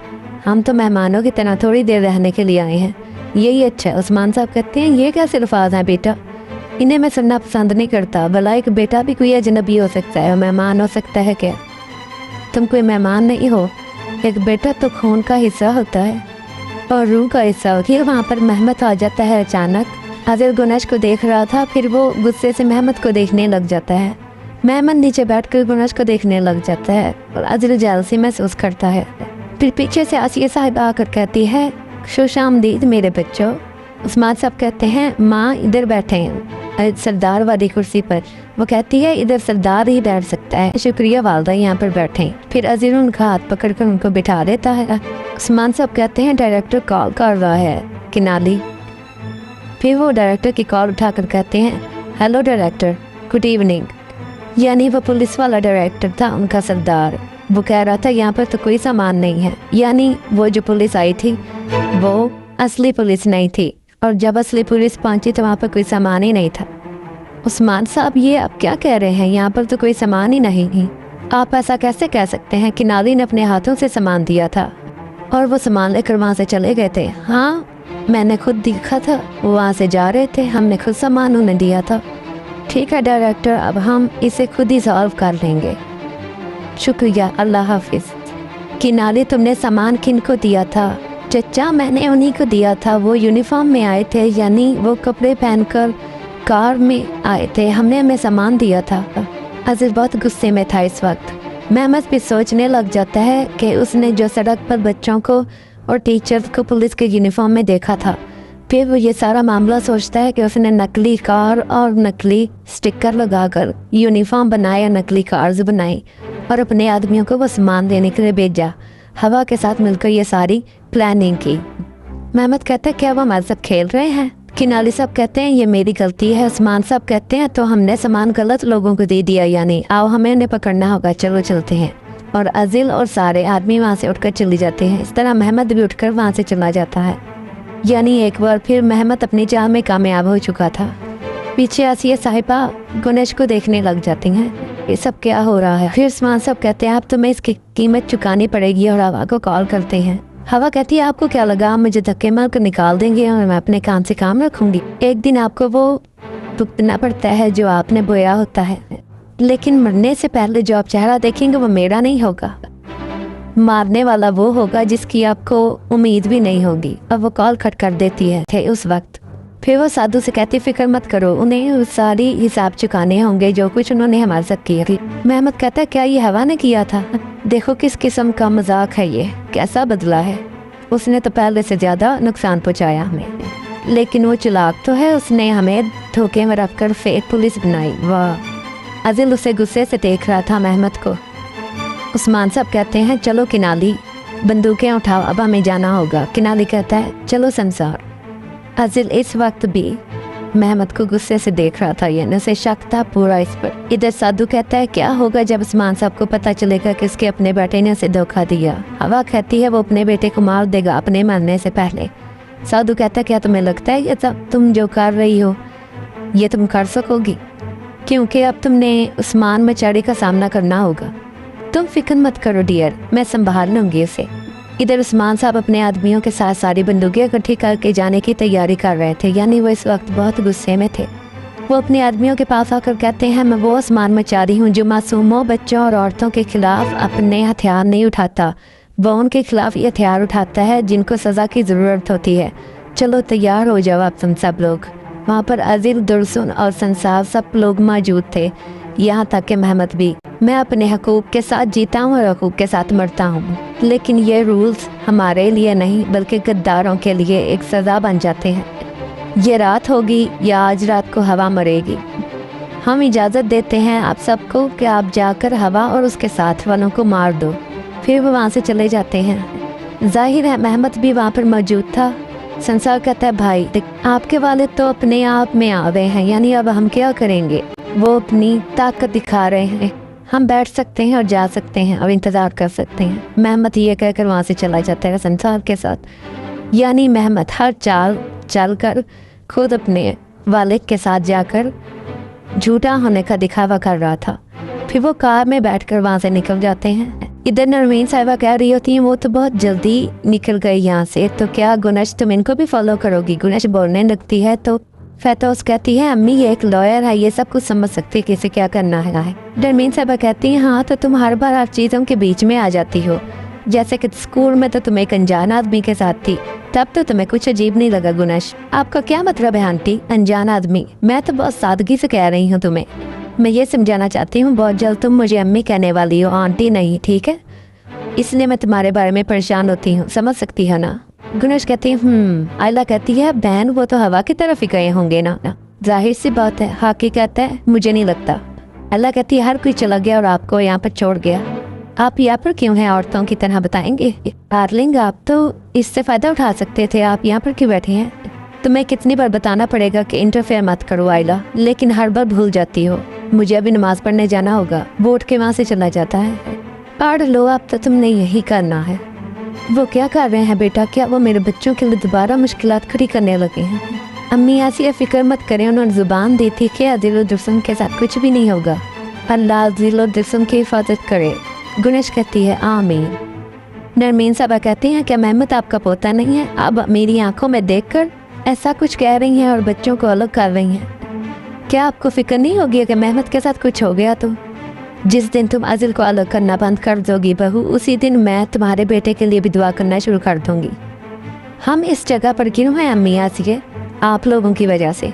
हम तो मेहमानों की तरह थोड़ी देर रहने के लिए आए हैं, यही अच्छा है। उस्मान साहब कहते हैं ये कैसे अल्फाज हैं बेटा, इन्हें मैं सुनना पसंद नहीं करता, भला एक बेटा भी कोई अजनबी हो सकता है, मेहमान हो सकता है क्या? तुम कोई मेहमान नहीं हो, एक बेटा तो खून का हिस्सा होता है और रूह का हिस्सा होती है। वहाँ पर महमद आ जाता है अचानक। आदिल गुनश को देख रहा था, फिर वो गुस्से से महमद को देखने लग जाता है। महमद नीचे बैठकर गुनश को देखने लग जाता है और आदिल जेलसी महसूस करता है। फिर पीछे से आसिया साहिबा आकर कहती है खुशामदीद मेरे बच्चों। उस्मान साहब कहते हैं माँ इधर बैठे हैं सरदार वाली कुर्सी पर। वो कहती है इधर सरदार ही बैठ सकता है, शुक्रिया वालदा यहाँ पर बैठे। फिर अजीर उनका हाथ पकड़कर उनको बिठा देता है। उस्मान साहब कहते हैं डायरेक्टर कॉल कर रहा है किनाली। फिर वो डायरेक्टर की कॉल उठाकर कहते हैं हेलो डायरेक्टर, गुड इवनिंग। यानी वो पुलिस वाला डायरेक्टर था उनका सरदार। वो कह रहा था यहाँ पर तो कोई सामान नहीं है, यानी वो जो पुलिस आई थी वो असली पुलिस नहीं थी, और जब असली पुलिस पहुंची तो वहाँ पर कोई सामान ही नहीं था। उस्मान साहब ये आप क्या कह रहे हैं, यहाँ पर तो कोई सामान ही नहीं। आप ऐसा कैसे कह सकते हैं? किनाली ने अपने हाथों से सामान दिया था और वो सामान लेकर वहाँ से चले गए थे। हाँ मैंने खुद देखा था, वो वहाँ से जा रहे थे, हमने खुद सामान उन्हें दिया था। ठीक है डायरेक्टर, अब हम इसे खुद ही सॉल्व कर लेंगे, शुक्रिया, अल्लाह हाफिज़। किनाली तुमने सामान किन को दिया था? चचा मैंने उन्हीं को दिया था, वो यूनिफॉर्म में आए थे, यानी वो कपड़े पहनकर कार में आए थे, हमने हमें सामान दिया था। अजीज बहुत गुस्से में था इस वक्त। महमद भी सोचने लग जाता है कि उसने जो सड़क पर बच्चों को और टीचर्स को पुलिस के यूनिफॉर्म में देखा था, फिर वो ये सारा मामला सोचता है कि उसने नकली कार और नकली स्टिकर लगाकर यूनिफॉर्म बनाए, नकली कार्स बनाई और अपने आदमियों को वो सामान देने के लिए भेजा। हवा के साथ मिलकर ये सारी प्लानिंग की। महमद कहता है क्या वो हमारे साथ खेल रहे हैं? किनाली साहब कहते हैं ये मेरी गलती है। उस्मान साहब कहते हैं तो हमने सामान गलत लोगों को दे दिया, यानी आओ हमें उन्हें पकड़ना होगा, चलो चलते हैं। और अजील और सारे आदमी वहाँ से उठकर चली जाते हैं। इस तरह महमद भी उठकर वहाँ से चला जाता है, यानी एक बार फिर महमद अपनी चाह में कामयाब हो चुका था। पीछे आसिया साहिबा गुनेश को देखने लग जाती हैं, ये सब क्या हो रहा है? फिर उस्मान साहब कहते हैं अब तुम्हें इसकी कीमत चुकानी पड़ेगी और हवा को कॉल करते हैं। हवा कहती है आपको क्या लगा आप मुझे धक्के मार कर निकाल देंगे और मैं अपने काम से काम रखूंगी? एक दिन आपको वो भुगतना पड़ता है जो आपने बोया होता है, लेकिन मरने से पहले जो आप चेहरा देखेंगे वो मेरा नहीं होगा, मारने वाला वो होगा जिसकी आपको उम्मीद भी नहीं होगी। अब वो कॉल कट कर देती है थे उस वक्त। फिर वो साधु से कहती फिक्र मत करो, उन्हें सारी हिसाब चुकाने होंगे जो कुछ उन्होंने हमारे साथ किया थी। महमद कहता है क्या ये हवा ने किया था? देखो किस किस्म का मजाक है ये, कैसा बदला है, उसने तो पहले से ज़्यादा नुकसान पहुँचाया हमें, लेकिन वो चालाक तो है, उसने हमें धोखे में रखकर फेक पुलिस बनाई। वाह। अजील उसे गुस्से से देख रहा था महमद को। उस्मान साहब कहते हैं चलो किनाली बंदूकें उठाओ, अब हमें जाना होगा। किनाली कहता है चलो संसार। अजील इस वक्त भी महमद को गुस्से से देख रहा था, यानी उसे शक था पूरा इस पर। इधर साधु कहता है क्या होगा जब उस्मान साहब को पता चलेगा कि उसके अपने बेटे ने उसे धोखा दिया। हवा कहती है वो अपने बेटे को मार देगा अपने मरने से पहले। साधु कहता है क्या तुम्हें लगता है ये सब तुम जो कर रही हो ये तुम कर सकोगी, क्योंकि अब तुमने उस्मान मचाड़ी का सामना करना होगा। तुम फिक्र मत करो डियर, मैं संभाल लूँगी उसे। इधर उस्मान साहब अपने आदमियों के साथ सारी बंदूकें इकट्ठी करके जाने की तैयारी कर रहे थे, यानी वो इस वक्त बहुत गुस्से में थे। वो अपने आदमियों के पास आकर कहते हैं मैं वो उस्मान मचारी हूँ जो मासूमों, बच्चों और औरतों के खिलाफ अपने हथियार नहीं उठाता, वो उनके खिलाफ ये हथियार उठाता है जिनको सज़ा की ज़रूरत होती है। चलो तैयार हो जाओ अब तुम सब लोग। वहाँ पर अजील, दुरसुन और संसार सब लोग मौजूद थे, यहाँ तक कि महमद भी। मैं अपने हकूक़ के साथ जीता हूँ और हकूक़ के साथ मरता हूँ, लेकिन ये रूल्स हमारे लिए नहीं बल्कि गद्दारों के लिए एक सज़ा बन जाते हैं। ये रात होगी या आज रात को हवा मरेगी। हम इजाज़त देते हैं आप सबको कि आप जाकर हवा और उसके साथ वालों को मार दो। फिर वो वहाँ से चले जाते हैं। जाहिर है महमद भी वहाँ पर मौजूद था। संसार कहता है भाई आपके वालिद तो अपने आप में आ गए हैं, यानी अब हम क्या करेंगे। वो अपनी ताकत दिखा रहे हैं, हम बैठ सकते हैं और जा सकते हैं और इंतज़ार कर सकते हैं। महमद ये कहकर वहाँ से चला जाता है संसार के साथ। यानी महमद हर चाल चल कर खुद अपने वालिद के साथ जाकर झूठा होने का दिखावा कर रहा था। फिर वो कार में बैठकर वहाँ से निकल जाते हैं। इधर नरमीन साहिबा कह रही होती हैं वो तो बहुत जल्दी निकल गई यहाँ से, तो क्या गुनश तुम इनको भी फॉलो करोगी। गुनश बोलने लगती है तो फैतौस कहती है अम्मी ये एक लॉयर है, ये सब कुछ समझ सकती है किसे क्या करना है। नरमीन साहिबा कहती हैं हाँ तो तुम हर बार हर चीज़ों के बीच में आ जाती हो, जैसे कि स्कूल में तो तुम एक अनजान आदमी के साथ थी, तब तो तुम्हें कुछ अजीब नहीं लगा। गुनश आपका क्या मतलब है आंटी, अनजान आदमी। मैं तो बहुत सादगी से कह रही हूँ तुम्हें। मैं ये समझाना चाहती हूँ बहुत जल्द तुम मुझे अम्मी कहने वाली हो, आंटी नहीं, ठीक है। इसलिए मैं तुम्हारे बारे में परेशान होती हूँ, समझ सकती है ना। गुनश कहती है आयला कहती है बहन वो तो हवा की तरफ ही गए होंगे ना। जाहिर सी बात है। हाकी कहता है मुझे नहीं लगता। आयला कहती है हर कोई चला गया और आपको यहाँ पर छोड़ गया, आप यहाँ पर क्यों हैं औरतों की तरह बताएंगे। डार्लिंग आप तो इससे फ़ायदा उठा सकते थे, आप यहाँ पर क्यों बैठे हैं। तुम्हें कितनी बार बताना पड़ेगा कि इंटरफेयर मत करो आयला, लेकिन हर बार भूल जाती हो। मुझे अभी नमाज पढ़ने जाना होगा। वो उठ के वहाँ से चला जाता है। पढ़ लो अब तो तुमने यही करना है। वो क्या कर रहे हैं बेटा, क्या वो मेरे बच्चों के लिए दोबारा मुश्किलात खड़ी करने लगे हैं। अम्मी ऐसी फिक्र मत करें, उन्होंने ज़ुबान दी थी कि अजील और दुर्सुम के साथ कुछ भी नहीं होगा। अल्लाह अजील और दुर्सुम की हिफाजत करे। गुनश कहती है आमीन। नरमीन साहबा कहती हैं क्या महमद आपका पोता नहीं है। अब मेरी आंखों में देखकर ऐसा कुछ कह रही हैं और बच्चों को अलग कर रही हैं। क्या आपको फिक्र नहीं होगी कि महमद के साथ कुछ हो गया तो। जिस दिन तुम अज़िल को अलग करना बंद कर दोगी बहू, उसी दिन मैं तुम्हारे बेटे के लिए भी दुआ करना शुरू कर दूंगी। हम इस जगह पर क्यों हैं अम्मी आसिए, आप लोगों की वजह से।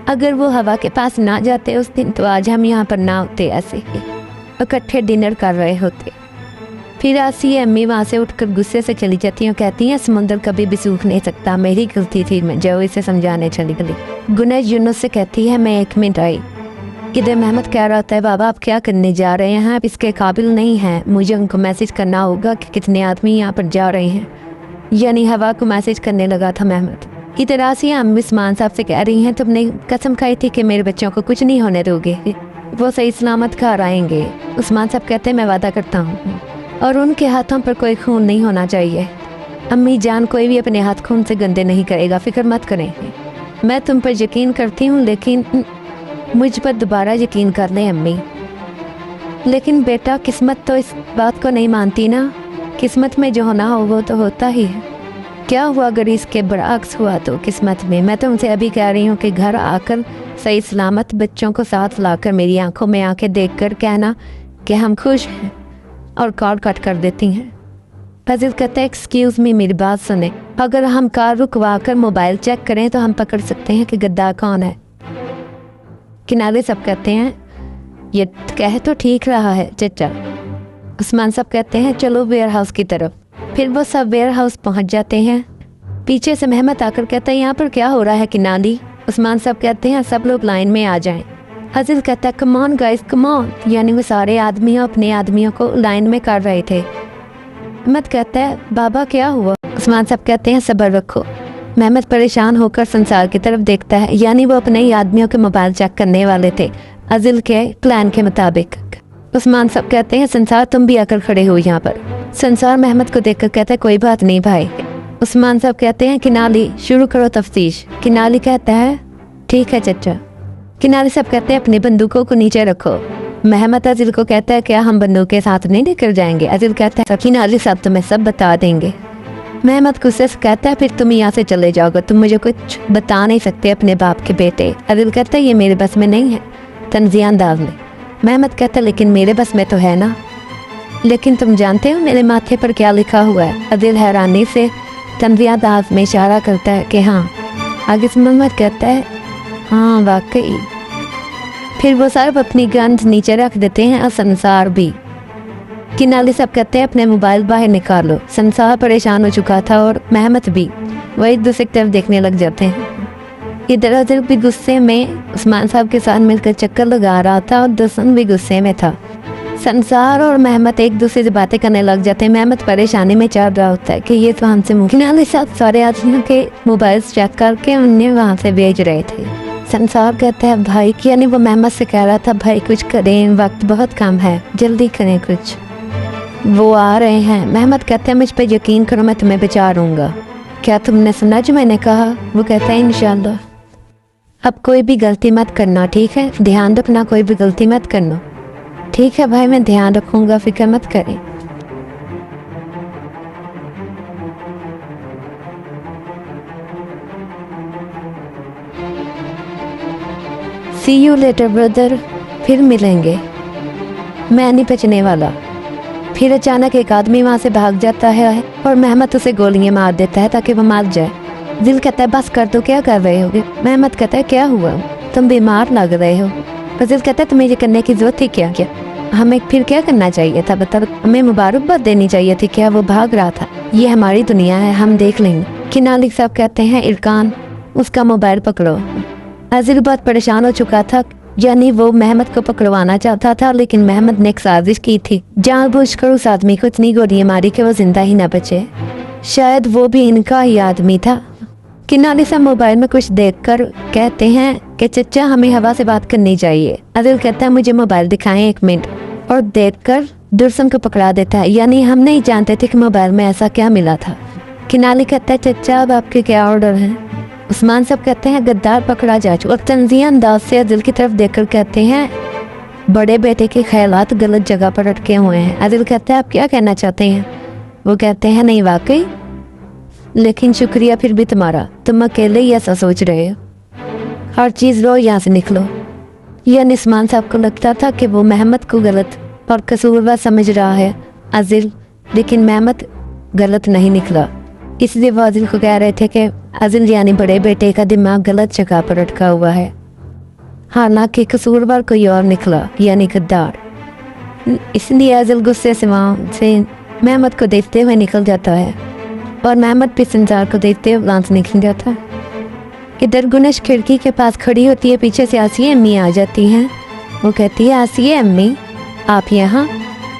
अगर वो हवा के पास ना जाते उस दिन तो आज हम यहाँ पर ना होते, ऐसे इकट्ठे डिनर कर रहे होते। फिर आसिए अम्मी वहाँ से उठकर गुस्से से चली जाती हैं, कहती हैं समुंदर कभी भी सूख नहीं सकता, मेरी गलती थी, मैं जो इसे समझाने चली गई। गुनश यूनुस से कहती है मैं 1 मिनट आई। इधर महमद कह रहा होता है बाबा आप क्या करने जा रहे हैं, आप इसके काबिल नहीं हैं, मुझे उनको मैसेज करना होगा कि कितने आदमी यहाँ पर जा रहे हैं। यानी हवा को मैसेज करने लगा था महमद। इधर आसिया अम्मी उस्मान साहब से कह रही हैं तुमने कसम खाई थी कि मेरे बच्चों को कुछ नहीं होने दोगे, वो सही सलामत घर आएंगे। उस्मान साहब कहते हैं मैं वादा करता हूँ और उनके हाथों पर कोई खून नहीं होना चाहिए। अम्मी जान कोई भी अपने हाथ खून से गंदे नहीं करेगा, फिक्र मत करें। मैं तुम पर यकीन करती हूँ, लेकिन मुझ पर दोबारा यकीन कर लें अम्मी। लेकिन बेटा किस्मत तो इस बात को नहीं मानती ना, किस्मत में जो होना हो वो तो होता ही है। क्या हुआ अगर इसके बरअक्स हुआ तो किस्मत में। मैं तो उनसे अभी कह रही हूँ कि घर आकर सही सलामत बच्चों को साथ लाकर मेरी आंखों में आंखें देखकर कहना कि हम खुश हैं, और कॉल कट कर देती हैं। फजील कहते हैं एक्सक्यूज़ मी मेरी बात सुने, अगर हम कार रुकवा कर मोबाइल चेक करें तो हम पकड़ सकते हैं कि गद्दार कौन है। किनारे सब कहते हैं ये कह तो ठीक रहा है चचा। उस्मान सब कहते हैं चलो वेयर हाउस की तरफ। फिर वो सब वेयर हाउस पहुँच जाते हैं। पीछे से महमद आकर कहता है यहाँ पर क्या हो रहा है किनारी। उस्मान सब कहते हैं सब लोग लाइन में आ जाएं। हज़िल कहता है come on guys come on, यानी वो सारे आदमी अपने आदमियों को लाइन में कर रहे थे। महमद कहता है बाबा क्या हुआ। उस्मान सब कहते हैं सब्र रखो, मेहमत परेशान होकर संसार की तरफ देखता है, यानी वो अपने ही आदमियों के मोबाइल चेक करने वाले थे अजिल के प्लान के मुताबिक। उस्मान साहब कहते हैं संसार तुम भी आकर खड़े हो यहाँ पर। संसार मेहमत को देखकर कहता है कोई बात नहीं भाई। उस्मान साहब कहते हैं किनाली शुरू करो तफ्तीश। किनाली कहता है ठीक है चचा। किनाली साहब कहते हैं अपनी बंदूकों को नीचे रखो। मेहमत अजिल को कहता है क्या हम बंदूक के साथ नहीं लेकर जाएंगे। अजिल कहता है किनाली साहब तुम्हें सब बता देंगे। मेहमत गुस्से से कहता है फिर तुम यहाँ से चले जाओगे, तुम मुझे कुछ बता नहीं सकते अपने बाप के बेटे। अदिल कहता है ये मेरे बस में नहीं है तंजिया अंदाज में। मेहमत कहता है लेकिन मेरे बस में तो है ना। लेकिन तुम जानते हो मेरे माथे पर क्या लिखा हुआ है। अदिल हैरानी से तंजिया अंदाज में इशारा करता है कि हाँ। आगे से मेहमत कहता है हाँ वाकई। फिर वो सब अपनी गन नीचे रख देते हैं और संसार भी। किनाली सब कहते हैं अपने मोबाइल बाहर निकालो। संसार परेशान हो चुका था और मेहमत भी। वो एक दूसरे की तरफ देखने लग जाते हैं। इधर उधर भी गुस्से में उस्मान साहब के साथ मिलकर चक्कर लगा रहा था और दुश्मन भी गुस्से में था। संसार और मेहमत एक दूसरे से बातें करने लग जाते हैं। मेहमत परेशानी में चल रहा होता है कि ये तो हमसे मुँह। किनाली साहब सारे आदमियों के मोबाइल चेक करके उन्हें वहाँ से भेज रहे थे। संसार कहता है भाई कि यानी वो मेहमत से कह रहा था भाई कुछ करें, वक्त बहुत कम है, जल्दी करें कुछ, वो आ रहे हैं। मेहमत कहते हैं मुझ पर यकीन करो मैं तुम्हें बचा लूँगा। क्या तुमने सुना जो मैंने कहा। वो कहता है इंशाल्लाह। अब कोई भी गलती मत करना ठीक है, ध्यान रखना कोई भी गलती मत करना। ठीक है भाई मैं ध्यान रखूँगा, फिक्र मत करें। सी यू लेटर ब्रदर, फिर मिलेंगे, मैं नहीं बचने वाला। फिर अचानक एक आदमी वहाँ से भाग जाता है और मेहमत उसे गोलियां मार देता है ताकि वो मार जाए। दिल कहता है बस कर दो, क्या कर रहे हो। मेहमत कहता है क्या हुआ, तुम बीमार लग रहे हो। दिल कहता है तुम्हें ये करने की जरूरत थी क्या। हमें फिर क्या करना चाहिए था बता, हमें मुबारकबाद देनी चाहिए थी क्या। वो भाग रहा था, ये हमारी दुनिया है, हम देख लेंगे। किनाली साहब कहते हैं इरकान उसका मोबाइल पकड़ो। अजील बहुत परेशान हो चुका था, यानी वो मेहमत को पकड़वाना चाहता था लेकिन मेहमत ने एक साजिश की थी। जानबूझकर उस आदमी को इतनी गोलियां मारी कि वो जिंदा ही न बचे। शायद वो भी इनका ही आदमी था। किनाली साहब मोबाइल में कुछ देखकर कहते हैं कि चचा हमें हवा से बात करनी चाहिए। अदिल कहता है मुझे मोबाइल दिखाएं 1 मिनट, और देखकर दुर्सम को पकड़ा देता है। यानी हम नहीं जानते थे कि मोबाइल में ऐसा क्या मिला था। किनाली कहता है चचा अब आपके क्या ऑर्डर हैं। उस्मान साहब कहते हैं गद्दार पकड़ा जा चुका। और तंजिया अंदाज से अदिल की तरफ देखकर कहते हैं बड़े बेटे के ख्यालात गलत जगह पर अटके हुए हैं। अदिल कहता है आप क्या कहना चाहते हैं। वो कहते हैं नहीं वाकई, लेकिन शुक्रिया फिर भी तुम्हारा, तुम अकेले ही ऐसा सोच रहे हो। हर चीज़ लो यहाँ से निकलो। यह उस्मान साहब को लगता था कि वो मेहमत को गलत और कसूरवार समझ रहा है अजिल, लेकिन मेहमत गलत नहीं निकला। इसलिए वो अजिल को कह रहे थे कि अजिल यानी बड़े बेटे का दिमाग गलत जगह पर अटका हुआ है। हालांकि कसूरवार कोई और निकला यानी गद्दार। इसलिए अजिल गुस्से से वहाँ से मेहमत को देखते हुए निकल जाता है और मेहमत भी संसार को देखते हुए वहाँ से निकल जाता है। इधर गुनश खिड़की के पास खड़ी होती है, पीछे से आसिया अम्मी आ जाती हैं। वो कहती है आसिया अम्मी आप यहाँ।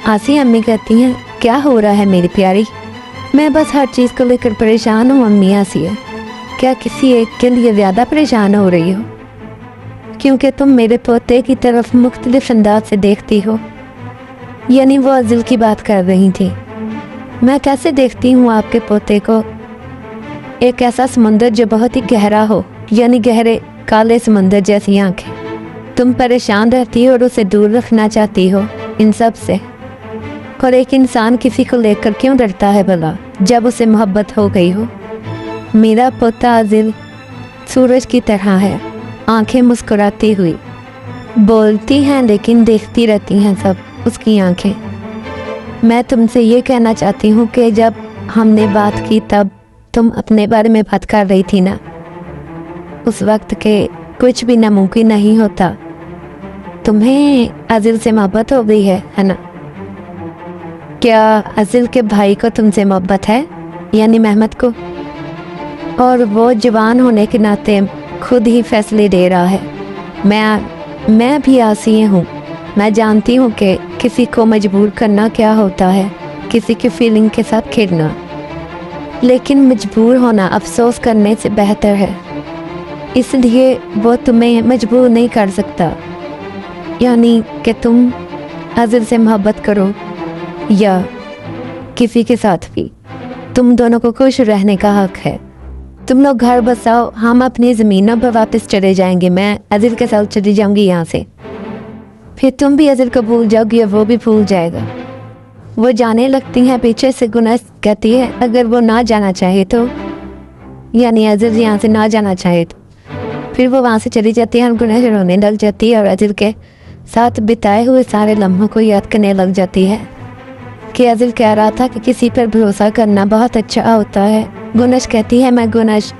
आसिया अम्मी कहती हैं क्या हो रहा है मेरी प्यारी। मैं बस हर चीज़ को लेकर परेशान हूँ अम्मी आसिया। क्या किसी एक के लिए ज़्यादा परेशान हो रही हो, क्योंकि तुम मेरे पोते की तरफ मुख्तलिफ अंदाज से देखती हो। यानी वो अजिल की बात कर रही थी। मैं कैसे देखती हूँ आपके पोते को, एक ऐसा समुंदर जो बहुत ही गहरा हो, यानी गहरे काले समुंदर जैसी आंखें। तुम परेशान रहती हो और उसे दूर रखना चाहती हो इन सब से। और एक इंसान किसी को लेकर क्यों डरता है भला जब उसे मोहब्बत हो गई हो। मेरा पोता अजिल सूरज की तरह है, आंखें मुस्कुराती हुई, बोलती हैं लेकिन देखती रहती हैं सब उसकी आंखें। मैं तुमसे ये कहना चाहती हूँ कि जब हमने बात की तब तुम अपने बारे में बात कर रही थी ना, उस वक्त के कुछ भी नामुमकिन नहीं होता। तुम्हें अजिल से मोहब्बत हो गई है ना। क्या अजिल के भाई को तुमसे मोहब्बत है, यानी मेहमत को। और वो जवान होने के नाते खुद ही फैसले दे रहा है। मैं भी आसिया हूँ। मैं जानती हूँ कि किसी को मजबूर करना क्या होता है, किसी की फीलिंग के साथ खेलना। लेकिन मजबूर होना अफसोस करने से बेहतर है, इसलिए वो तुम्हें मजबूर नहीं कर सकता। यानी कि तुम आदिल से मोहब्बत करो या किसी के साथ भी, तुम दोनों को खुश रहने का हक है। तुम लोग घर बसाओ, हम अपनी ज़मीनों पर वापस चले जाएंगे। मैं आदिल के साथ चली जाऊंगी यहाँ से, फिर तुम भी आदिल को भूल जाओगी और वो भी भूल जाएगा। वो जाने लगती हैं। पीछे से गुनाह कहती है अगर वो ना जाना चाहे तो, यानी आदिल यहाँ से ना जाना चाहे तो। फिर वो वहाँ से चली जाती है और गुनाह रोने लग जाती है और आदिल के साथ बिताए हुए सारे लम्हों को याद करने लग जाती है कि आदिल कह रहा था कि किसी पर भरोसा करना बहुत अच्छा होता है। गुनश कहती है मैं गुनश,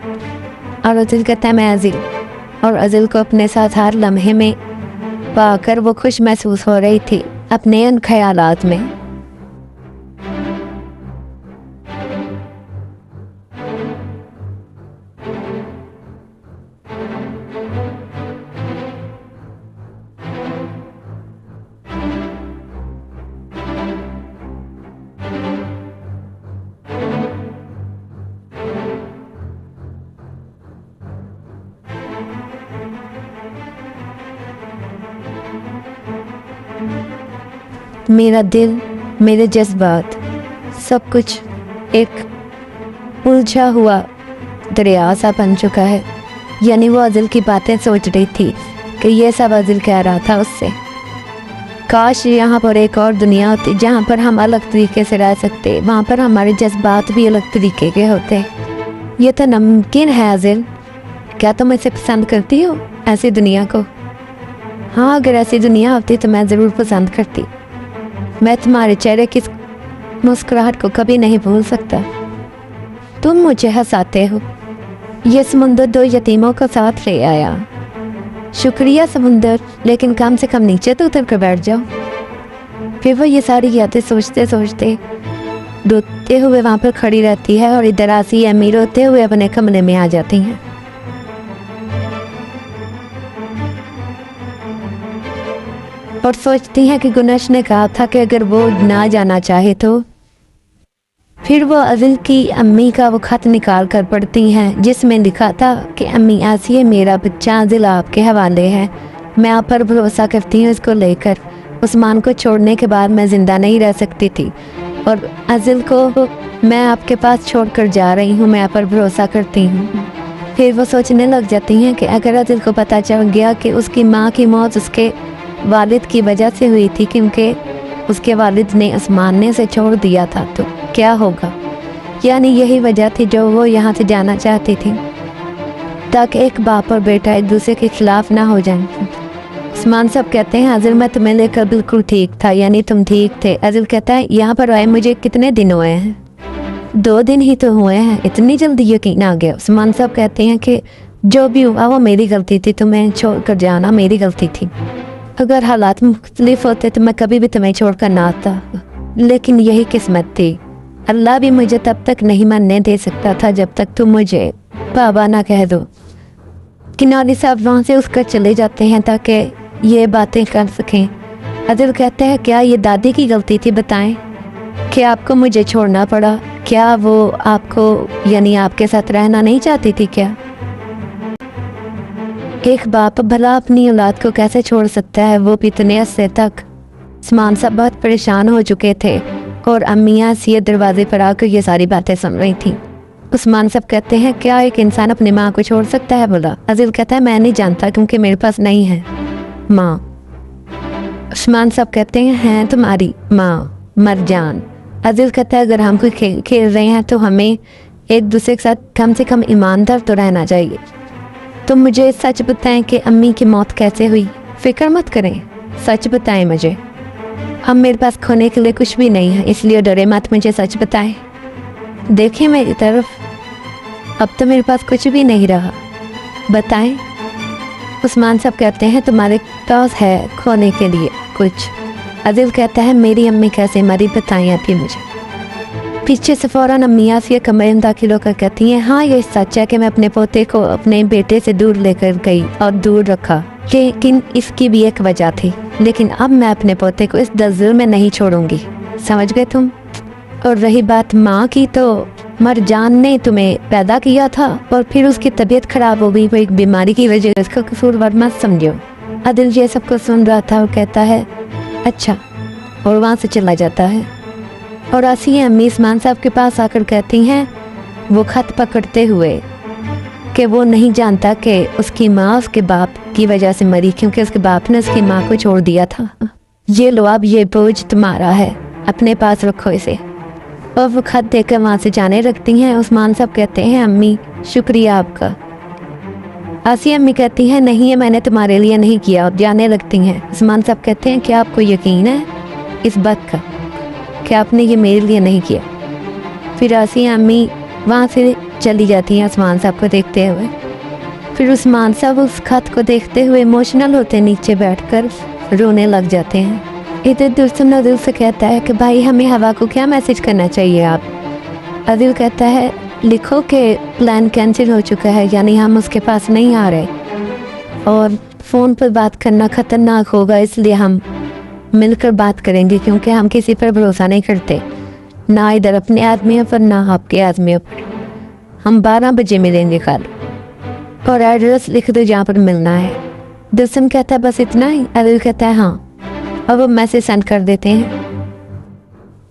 और आदिल कहता है मैं आदिल। और आदिल को अपने साथ हर लम्हे में पाकर वो खुश महसूस हो रही थी अपने उन ख्यालात में। मेरा दिल, मेरे जज्बात, सब कुछ एक उलझा हुआ दरिया सा बन चुका है। यानी वो आदिल की बातें सोच रही थी कि ये सब आदिल कह रहा था उससे। काश यहाँ पर एक और दुनिया होती जहाँ पर हम अलग तरीके से रह सकते, वहाँ पर हमारे जज्बात भी अलग तरीके के होते। ये तो नामुमकिन है आदिल, क्या तुम इसे पसंद करती हो ऐसी दुनिया को? हाँ, अगर ऐसी दुनिया होती तो मैं ज़रूर पसंद करती। मैं तुम्हारे चेहरे की मुस्कुराहट को कभी नहीं भूल सकता। तुम मुझे हंसाते हो। ये समुंदर दो यतीमों को साथ ले आया। शुक्रिया समुंदर, लेकिन कम से कम नीचे तो उतर कर बैठ जाओ। फिर वो ये सारी यादें सोचते सोचते रोते हुए वहाँ पर खड़ी रहती है और इधर आसी अम्मी रोते हुए अपने कमरे में आ जाती हैं। और सोचती हैं कि गुनश ने कहा था कि अगर वो ना जाना चाहे तो। फिर वो आदिल की अम्मी का वो ख़त निकाल कर पढ़ती हैं जिसमें लिखा था कि अम्मी आसिया, मेरा बच्चा आदिल आपके हवाले है। मैं आप पर भरोसा करती हूँ इसको लेकर। उस्मान को छोड़ने के बाद मैं ज़िंदा नहीं रह सकती थी और आदिल को मैं आपके पास छोड़कर जा रही हूँ। मैं आप पर भरोसा करती हूँ। फिर वो सोचने लग जाती हैं कि अगर आदिल को पता चल गया कि उसकी माँ की मौत उसके वालिद की वजह से हुई थी, क्योंकि उसके वालिद ने उस्मान ने से छोड़ दिया था, तो क्या होगा। यानी यही वजह थी जो वो यहाँ से जाना चाहती थी, ताकि एक बाप और बेटा एक दूसरे के खिलाफ ना हो जाएं। उस्मान सब कहते हैं आदिल मैं तुम्हें लेकर बिल्कुल ठीक था, यानी तुम ठीक थे। आदिल कहता है यहाँ पर आए मुझे कितने दिन हुए हैं? 2 दिन ही तो हुए हैं, इतनी जल्दी यकीन आ गया। उस्मान सब कहते हैं कि जो भी हुआ वो मेरी गलती थी, तुम्हें छोड़ कर जाना मेरी गलती थी। अगर हालात मुख्तलिफ होते तो मैं कभी भी तुम्हें छोड़कर ना आता, लेकिन यही किस्मत थी। अल्लाह भी मुझे तब तक नहीं मरने दे सकता था जब तक तुम मुझे बाबा ना कह दो। किनारी साहब वहाँ से उसकर चले जाते हैं ताकि ये बातें कर सकें। आदिल कहते हैं क्या ये दादी की गलती थी? बताएं कि आपको मुझे छोड़ना पड़ा। क्या वो आपको यानी आपके साथ रहना नहीं चाहती थी क्या? एक बाप भला अपनी औलाद को कैसे छोड़ सकता है, वो भी इतने अरसे तक। उस्मान सब बहुत परेशान हो चुके थे और अम्मियाँ सीधे दरवाजे पर आकर ये सारी बातें सुन रही थी। उस्मान सब कहते हैं क्या एक इंसान अपनी माँ को छोड़ सकता है? बोला। आदिल कहता है मैं नहीं जानता क्योंकि मेरे पास नहीं है माँ। उस्मान सब कहते हैं तुम्हारी माँ मरजान। आदिल कहता है अगर हम कोई खेल रहे हैं तो हमें एक दूसरे के साथ कम से कम ईमानदार तो रहना चाहिए। तुम मुझे सच बताएं कि अम्मी की मौत कैसे हुई? फिक्र मत करें, सच बताएं मुझे। अब मेरे पास खोने के लिए कुछ भी नहीं है, इसलिए डरे मत, मुझे सच बताएं। देखिए मेरी तरफ, अब तो मेरे पास कुछ भी नहीं रहा, बताएं। उस्मान सब कहते हैं तुम्हारे पास है खोने के लिए कुछ। आदिल कहता है मेरी अम्मी कैसे मरी बताएं आप ही मुझे। पीछे से फ़ौरन अम्मी आसिया कमरे में दाखिल होकर कहती हैं हाँ ये सच है कि मैं अपने पोते को अपने बेटे से दूर लेकर गई और दूर रखा, लेकिन इसकी भी एक वजह थी। लेकिन अब मैं अपने पोते को इस दलदल में नहीं छोड़ूंगी, समझ गए तुम? और रही बात माँ की, तो मरजान ने तुम्हें पैदा किया था और फिर उसकी तबीयत खराब हो गई, वो एक बीमारी की वजह से, इसका कसूरवार मत समझो। आदिल ये सब कुछ सुन रहा था और कहता है अच्छा, और वहाँ से चला जाता है। और आसिया अम्मी उस्मान साहब के पास आकर कहती हैं वो खत पकड़ते हुए कि वो नहीं जानता कि उसकी माँ उसके बाप की वजह से मरी, क्योंकि उसके बाप ने उसकी माँ को छोड़ दिया था। ये लो, अब ये बोझ तुम्हारा है, अपने पास रखो इसे। और वो खत देकर वहाँ से जाने रखती हैं। उस्मान साहब कहते हैं अम्मी शुक्रिया आपका। आसिया अम्मी कहती हैं नहीं, ये मैंने तुम्हारे लिए नहीं किया, और जाने लगती हैं। उस्मान साहब कहते हैं क्या आपको यकीन है इस बात का कि आपने ये मेरे लिए नहीं किया? फिर आसिया अम्मी वहाँ से चली जाती हैं उस्मान साहब को देखते हुए। फिर उस्मान साहब उस खत को देखते हुए इमोशनल होते, नीचे बैठकर रोने लग जाते हैं। इधर दुर्सन अदिल से कहता है कि भाई हमें हवा को क्या मैसेज करना चाहिए आप? अदिल कहता है लिखो कि प्लान कैंसिल हो चुका है, यानी हम उसके पास नहीं आ रहे और फ़ोन पर बात करना ख़तरनाक होगा, इसलिए हम मिलकर बात करेंगे, क्योंकि हम किसी पर भरोसा नहीं करते, ना इधर अपने आदमियों पर ना आपके आदमियों पर। हम 12 बजे मिलेंगे कल, और एड्रेस लिख दो जहाँ पर मिलना है। दुर्सन कहता है बस इतना ही? अदिल कहता है हाँ, और वो मैसेज सेंड कर देते हैं।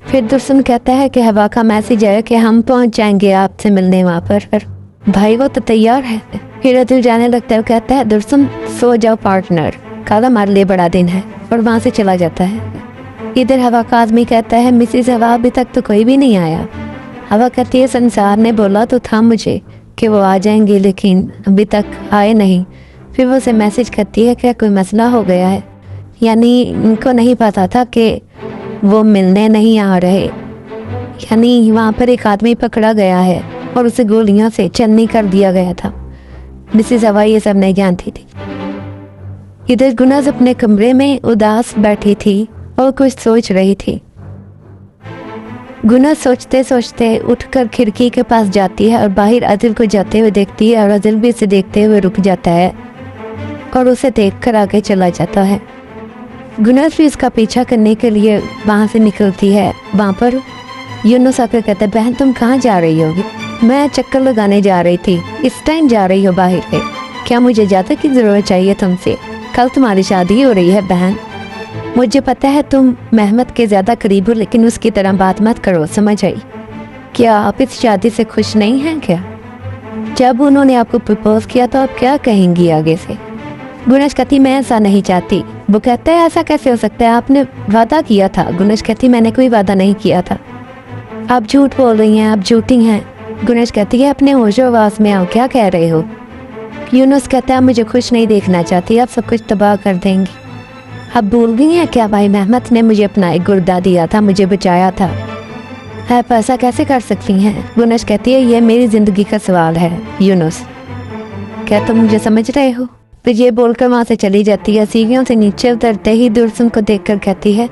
फिर दुर्सन कहता है कि हवा का मैसेज है कि हम पहुंच जाएंगे आपसे मिलने वहाँ पर। भाई वो तो तैयार है। फिर अदिल जाने लगता है, कहता है दुर्सन सो जाओ पार्टनर, कल हमारे लिए बड़ा दिन है, और वहाँ से चला जाता है। इधर हवा का आदमी कहता है मिसिज हवा अभी तक तो कोई भी नहीं आया। हवा कहती है संसार ने बोला तो था मुझे कि वो आ जाएंगे, लेकिन अभी तक आए नहीं। फिर वो उसे मैसेज करती है कि कोई मसला हो गया है, यानी इनको नहीं पता था कि वो मिलने नहीं आ रहे, यानी वहाँ पर एक आदमी पकड़ा गया है और उसे गोलियों से चलनी कर दिया गया था। मिसिज हवा ये सब नहीं जानती थी। इधर गुनाज अपने कमरे में उदास बैठी थी और कुछ सोच रही थी। गुना सोचते सोचते उठकर खिड़की के पास जाती है और बाहर अदिल को जाते हुए देखती है, और अदिल भी उसे देखते हुए रुक जाता है और उसे देखकर आगे चला जाता है। गुनाज भी इसका पीछा करने के लिए वहाँ से निकलती है। वहाँ पर यूनुस आकर कहता है बहन तुम कहाँ जा रही होगी? मैं चक्कर लगाने जा रही थी। इस टाइम जा रही हो बाहर पे? क्या मुझे इजाज़त की ज़रूरत चाहिए तुमसे? कल तुम्हारी शादी हो रही है बहन। मुझे पता है तुम मेहमत के ज़्यादा करीब हो, लेकिन उसकी तरह बात मत करो, समझ आई? क्या आप इस शादी से खुश नहीं हैं क्या? जब उन्होंने आपको प्रपोज किया तो आप क्या कहेंगी आगे से? गुनश कहती मैं ऐसा नहीं चाहती। वो कहता है ऐसा कैसे हो सकता है, आपने वादा किया था। गुनश कहती मैंने कोई वादा नहीं किया था, आप झूठ बोल रही हैं, आप झूठी हैं। गुनश कहती है अपने होशो आवाज़ में आओ, क्या कह रहे हो? यूनुस कहता है मुझे खुश नहीं देखना चाहती, आप सब कुछ तबाह कर देंगी। अब भूल गई हैं क्या भाई मेहमत ने मुझे अपना एक गुर्दा दिया था, मुझे बचाया था, आप ऐसा कैसे कर सकती हैं? गुनश कहती है ये मेरी ज़िंदगी का सवाल है यूनुस, क्या तुम मुझे समझ रहे हो? तो ये बोलकर वहाँ से चली जाती है। सीढ़ियों से नीचे उतरते ही दुर्सन को देखकर कहती है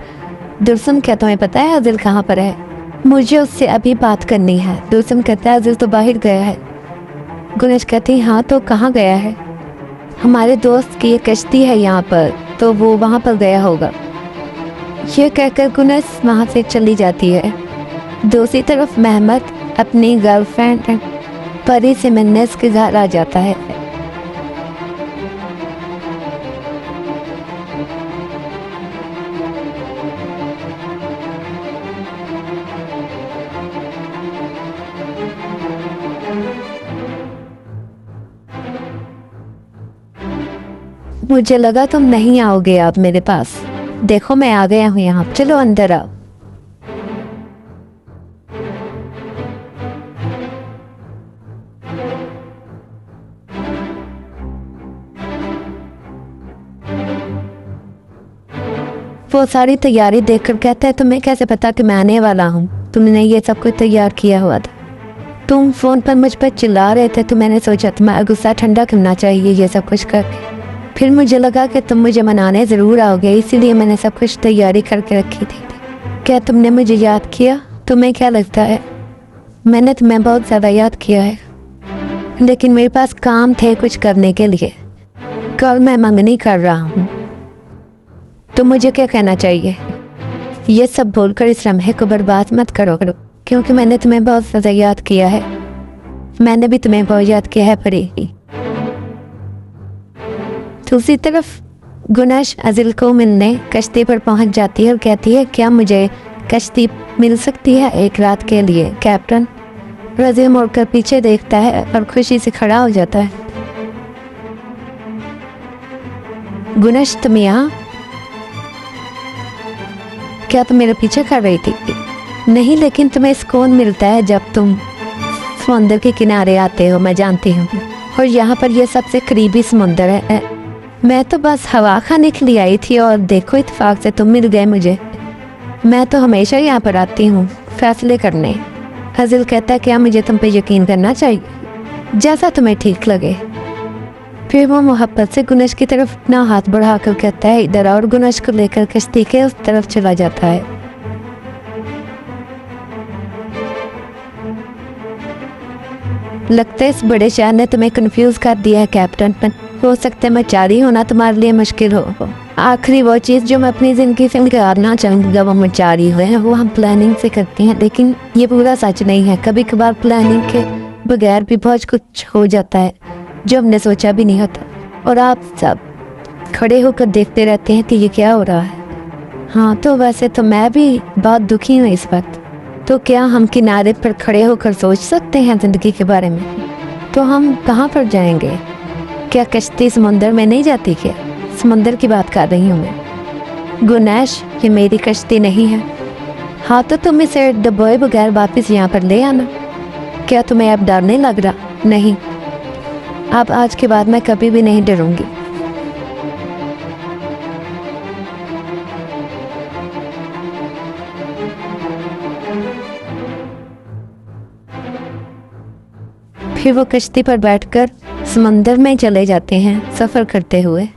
दुर्सन क्या तुम्हें पता है अदिल कहाँ पर है? मुझे उससे अभी बात करनी है। दुर्सन कहता है अदिल तो बाहर गया है। गुनश कहती हाँ तो कहाँ गया है? हमारे दोस्त की एक कश्ती है यहाँ पर, तो वो वहाँ पर गया होगा। ये कहकर गुनश वहाँ से चली जाती है। दूसरी तरफ मेहमत अपनी गर्लफ्रेंड परी से मिलने उसके घर आ जाता है। मुझे लगा तुम नहीं आओगे आप मेरे पास, देखो मैं आ गया हूँ यहाँ, चलो अंदर आओ। वो सारी तैयारी देखकर कहता है तुम्हें कैसे पता कि मैं आने वाला हूँ? तुमने ये सब कुछ तैयार किया हुआ था, तुम फ़ोन पर मुझ पर चिल्ला रहे थे, तो मैंने सोचा तुम्हारा गुस्सा ठंडा करना चाहिए ये सब कुछ करके। फिर मुझे लगा कि तुम मुझे मनाने ज़रूर आओगे, इसीलिए मैंने सब कुछ तैयारी करके रखी थी। क्या तुमने मुझे याद किया? तुम्हें क्या लगता है? मैंने तुम्हें बहुत ज़्यादा याद किया है, लेकिन मेरे पास काम थे कुछ करने के लिए। कल मैं मंगनी कर रहा हूँ, तो मुझे क्या कहना चाहिए? ये सब बोलकर इस लम्हे को बर्बाद मत करो। क्योंकि मैंने तुम्हें बहुत ज़्यादा याद किया है। मैंने भी तुम्हें बहुत याद किया है परी। दूसरी तरफ गुनश अज़िल को मिलने कश्ती पर पहुंच जाती है और कहती है, क्या मुझे कश्ती मिल सकती है एक रात के लिए कैप्टन? अज़िल मुड़कर पीछे देखता है और खुशी से खड़ा हो जाता है। गुनश, तुम यहाँ? क्या तुम मेरे पीछे कर रही थी? नहीं, लेकिन तुम्हें सुकून मिलता है जब तुम समुंदर के किनारे आते हो, मैं जानती हूँ। और यहाँ पर यह सबसे करीबी समुंदर है। मैं तो बस हवा खाने के लिए आई थी और देखो इत्तेफाक से तुम मिल गए मुझे। मैं तो हमेशा यहाँ पर आती हूँ फैसले करने। अज़िल कहता है, क्या मुझे तुम पे यकीन करना चाहिए? जैसा तुम्हें ठीक लगे। फिर वो मोहब्बत से गुनश की तरफ अपना हाथ बढ़ाकर कहता है, इधर, और गुनश को लेकर कश्ती के उस तरफ चला जाता है। लगता है इस बड़े शहर ने तुम्हें कंफ्यूज कर दिया है कैप्टन। हो सकता है मचारी होना तुम्हारे लिए मुश्किल हो। आखिरी वो चीज़ जो मैं अपनी ज़िंदगी से करना चाहूँगा वो मचारी हुए, वो हम प्लानिंग से करते हैं, लेकिन ये पूरा सच नहीं है। कभी कभार प्लानिंग के बगैर भी बहुत कुछ हो जाता है जो हमने सोचा भी नहीं होता, और आप सब खड़े होकर देखते रहते हैं कि ये क्या हो रहा है। हाँ, तो वैसे तो मैं भी बहुत दुखी हूँ इस वक्त। तो क्या हम किनारे पर खड़े होकर सोच सकते हैं ज़िंदगी के बारे में? तो हम कहाँ पर जाएंगे? क्या कश्ती समुंदर में नहीं जाती? क्या समुंदर की बात कर रही हूँ मैं। गुनश, ये मेरी कश्ती नहीं है। हाँ, तो तुम इसे डबोए बगैर वापस यहाँ पर ले आना। क्या तुम्हें अब डर नहीं लग रहा? नहीं, अब आज के बाद मैं कभी भी नहीं डरूंगी। फिर वो कश्ती पर बैठकर समंदर में चले जाते हैं सफ़र करते हुए।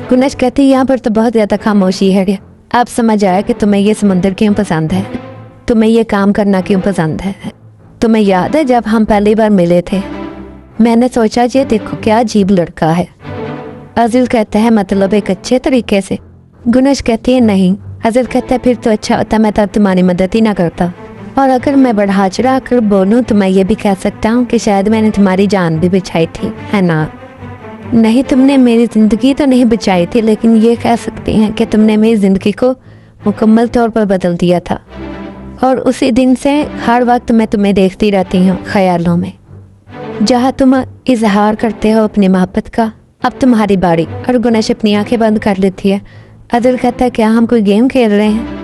गुनश कहती, यहाँ पर तो बहुत ज़्यादा खामोशी है। अब समझ आया कि तुम्हें ये समंदर क्यों पसंद है, तुम्हें ये काम करना क्यों पसंद है। तुम्हें याद है जब हम पहली बार मिले थे, मैंने सोचा ये देखो क्या अजीब लड़का है। अज़िल कहता है, मतलब एक अच्छे तरीके से? गुनश कहती है, नहीं। अज़िल कहता है, फिर तो अच्छा होता मैं तब तुम्हारी मदद ही ना करता। और अगर मैं बढ़ा चढ़ा कर बोलूँ तो मैं ये भी कह सकता हूँ कि शायद मैंने तुम्हारी जान भी बचाई थी, है ना? नहीं, तुमने मेरी ज़िंदगी तो नहीं बचाई थी, लेकिन ये कह सकते हैं कि तुमने मेरी ज़िंदगी को मुकम्मल तौर पर बदल दिया था। और उसी दिन से हर वक्त मैं तुम्हें देखती रहती हूँ ख्यालों में। जहाँ तुम इजहार करते हो अपनी मोहब्बत का, अब तुम्हारी बारी। और गुनश अपनी आंखें बंद कर लेती है। अज़िल कहता है, क्या हम कोई गेम खेल रहे हैं?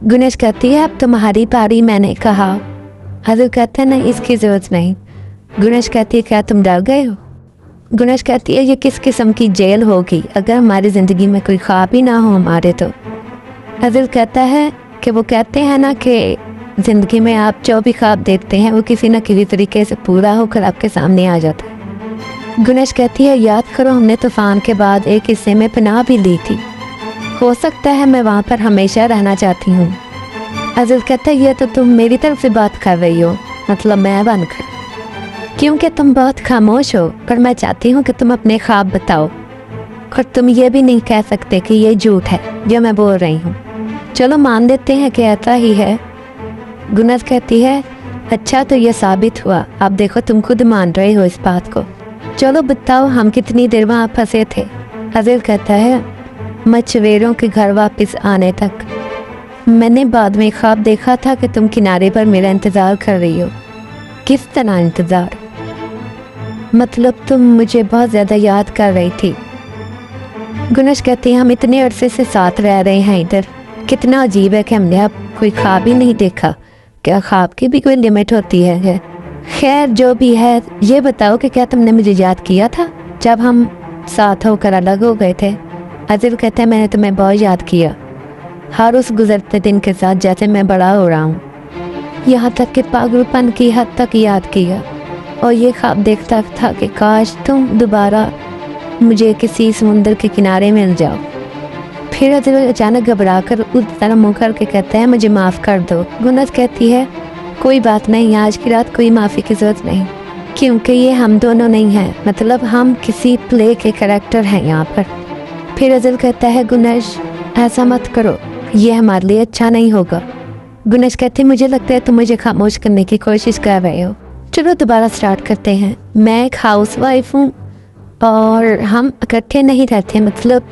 गुनश कहती है, अब तुम्हारी बारी, मैंने कहा। अज़िल कहता है, नहीं, इसकी ज़रूरत नहीं। गुनश कहती है, क्या तुम डर गए हो? गुनश कहती है, ये किस किस्म की जेल होगी अगर हमारी ज़िंदगी में कोई ख्वाब ही ना हो हमारे तो। अज़िल कहता है कि वो कहते हैं ना कि ज़िंदगी में आप जो भी ख्वाब देखते हैं वो किसी न किसी तरीके से पूरा होकर आपके सामने आ जाता है। गुनश कहती है, याद करो हमने तूफ़ान के बाद एक हिस्से में पनाह भी ली थी। हो सकता है मैं वहाँ पर हमेशा रहना चाहती हूँ। अज़िल कहता है, ये तो तुम मेरी तरफ से बात कर रही हो, मतलब मैं बनकर, क्योंकि तुम बहुत खामोश हो। पर मैं चाहती हूँ कि तुम अपने ख्वाब बताओ, और तुम ये भी नहीं कह सकते कि ये झूठ है जो मैं बोल रही हूँ। चलो मान देते हैं कि ऐसा ही है। गुनश कहती है, अच्छा तो ये साबित हुआ, अब देखो तुम खुद मान रहे हो इस बात को। चलो बताओ हम कितनी देर वहाँ फंसे थे? अज़िल कहता है, मछुआरों के घर वापस आने तक। मैंने बाद में ख्वाब देखा था कि तुम किनारे पर मेरा इंतज़ार कर रही हो। किस तरह इंतज़ार? मतलब तुम मुझे बहुत ज़्यादा याद कर रही थी। गुनश कहती है, हम इतने अरसे से साथ रह रहे हैं इधर, कितना अजीब है कि हमने अब कोई ख्वाब ही नहीं देखा। क्या ख्वाब की भी कोई लिमिट होती है? खैर जो भी है, ये बताओ कि क्या तुमने मुझे याद किया था जब हम साथ होकर अलग हो गए थे? अज़िल कहता है, मैंने तुम्हें बहुत याद किया, हर उस गुजरते दिन के साथ जैसे मैं बड़ा हो रहा हूँ, यहाँ तक कि पागलपन की हद तक याद किया। और ये ख्वाब देखता था कि काश तुम दोबारा मुझे किसी समुंदर के किनारे मिल जाओ। फिर अज़िल अचानक घबरा कर उस तरह मुँह करके कहता है, मुझे माफ़ कर दो। गुनश कहती है, कोई बात नहीं, आज की रात कोई माफ़ी की ज़रूरत नहीं, क्योंकि ये हम दोनों नहीं हैं, मतलब हम किसी प्ले के कैरेक्टर हैं यहाँ पर। फिर अज़िल कहता है, गुनश ऐसा मत करो, ये हमारे लिए अच्छा नहीं होगा। गुनेश कहती मुझे लगता है तुम मुझे खामोश करने की कोशिश कर रहे हो। चलो दोबारा स्टार्ट करते हैं। मैं एक हाउस वाइफ हूँ और हम इकट्ठे नहीं रहते, मतलब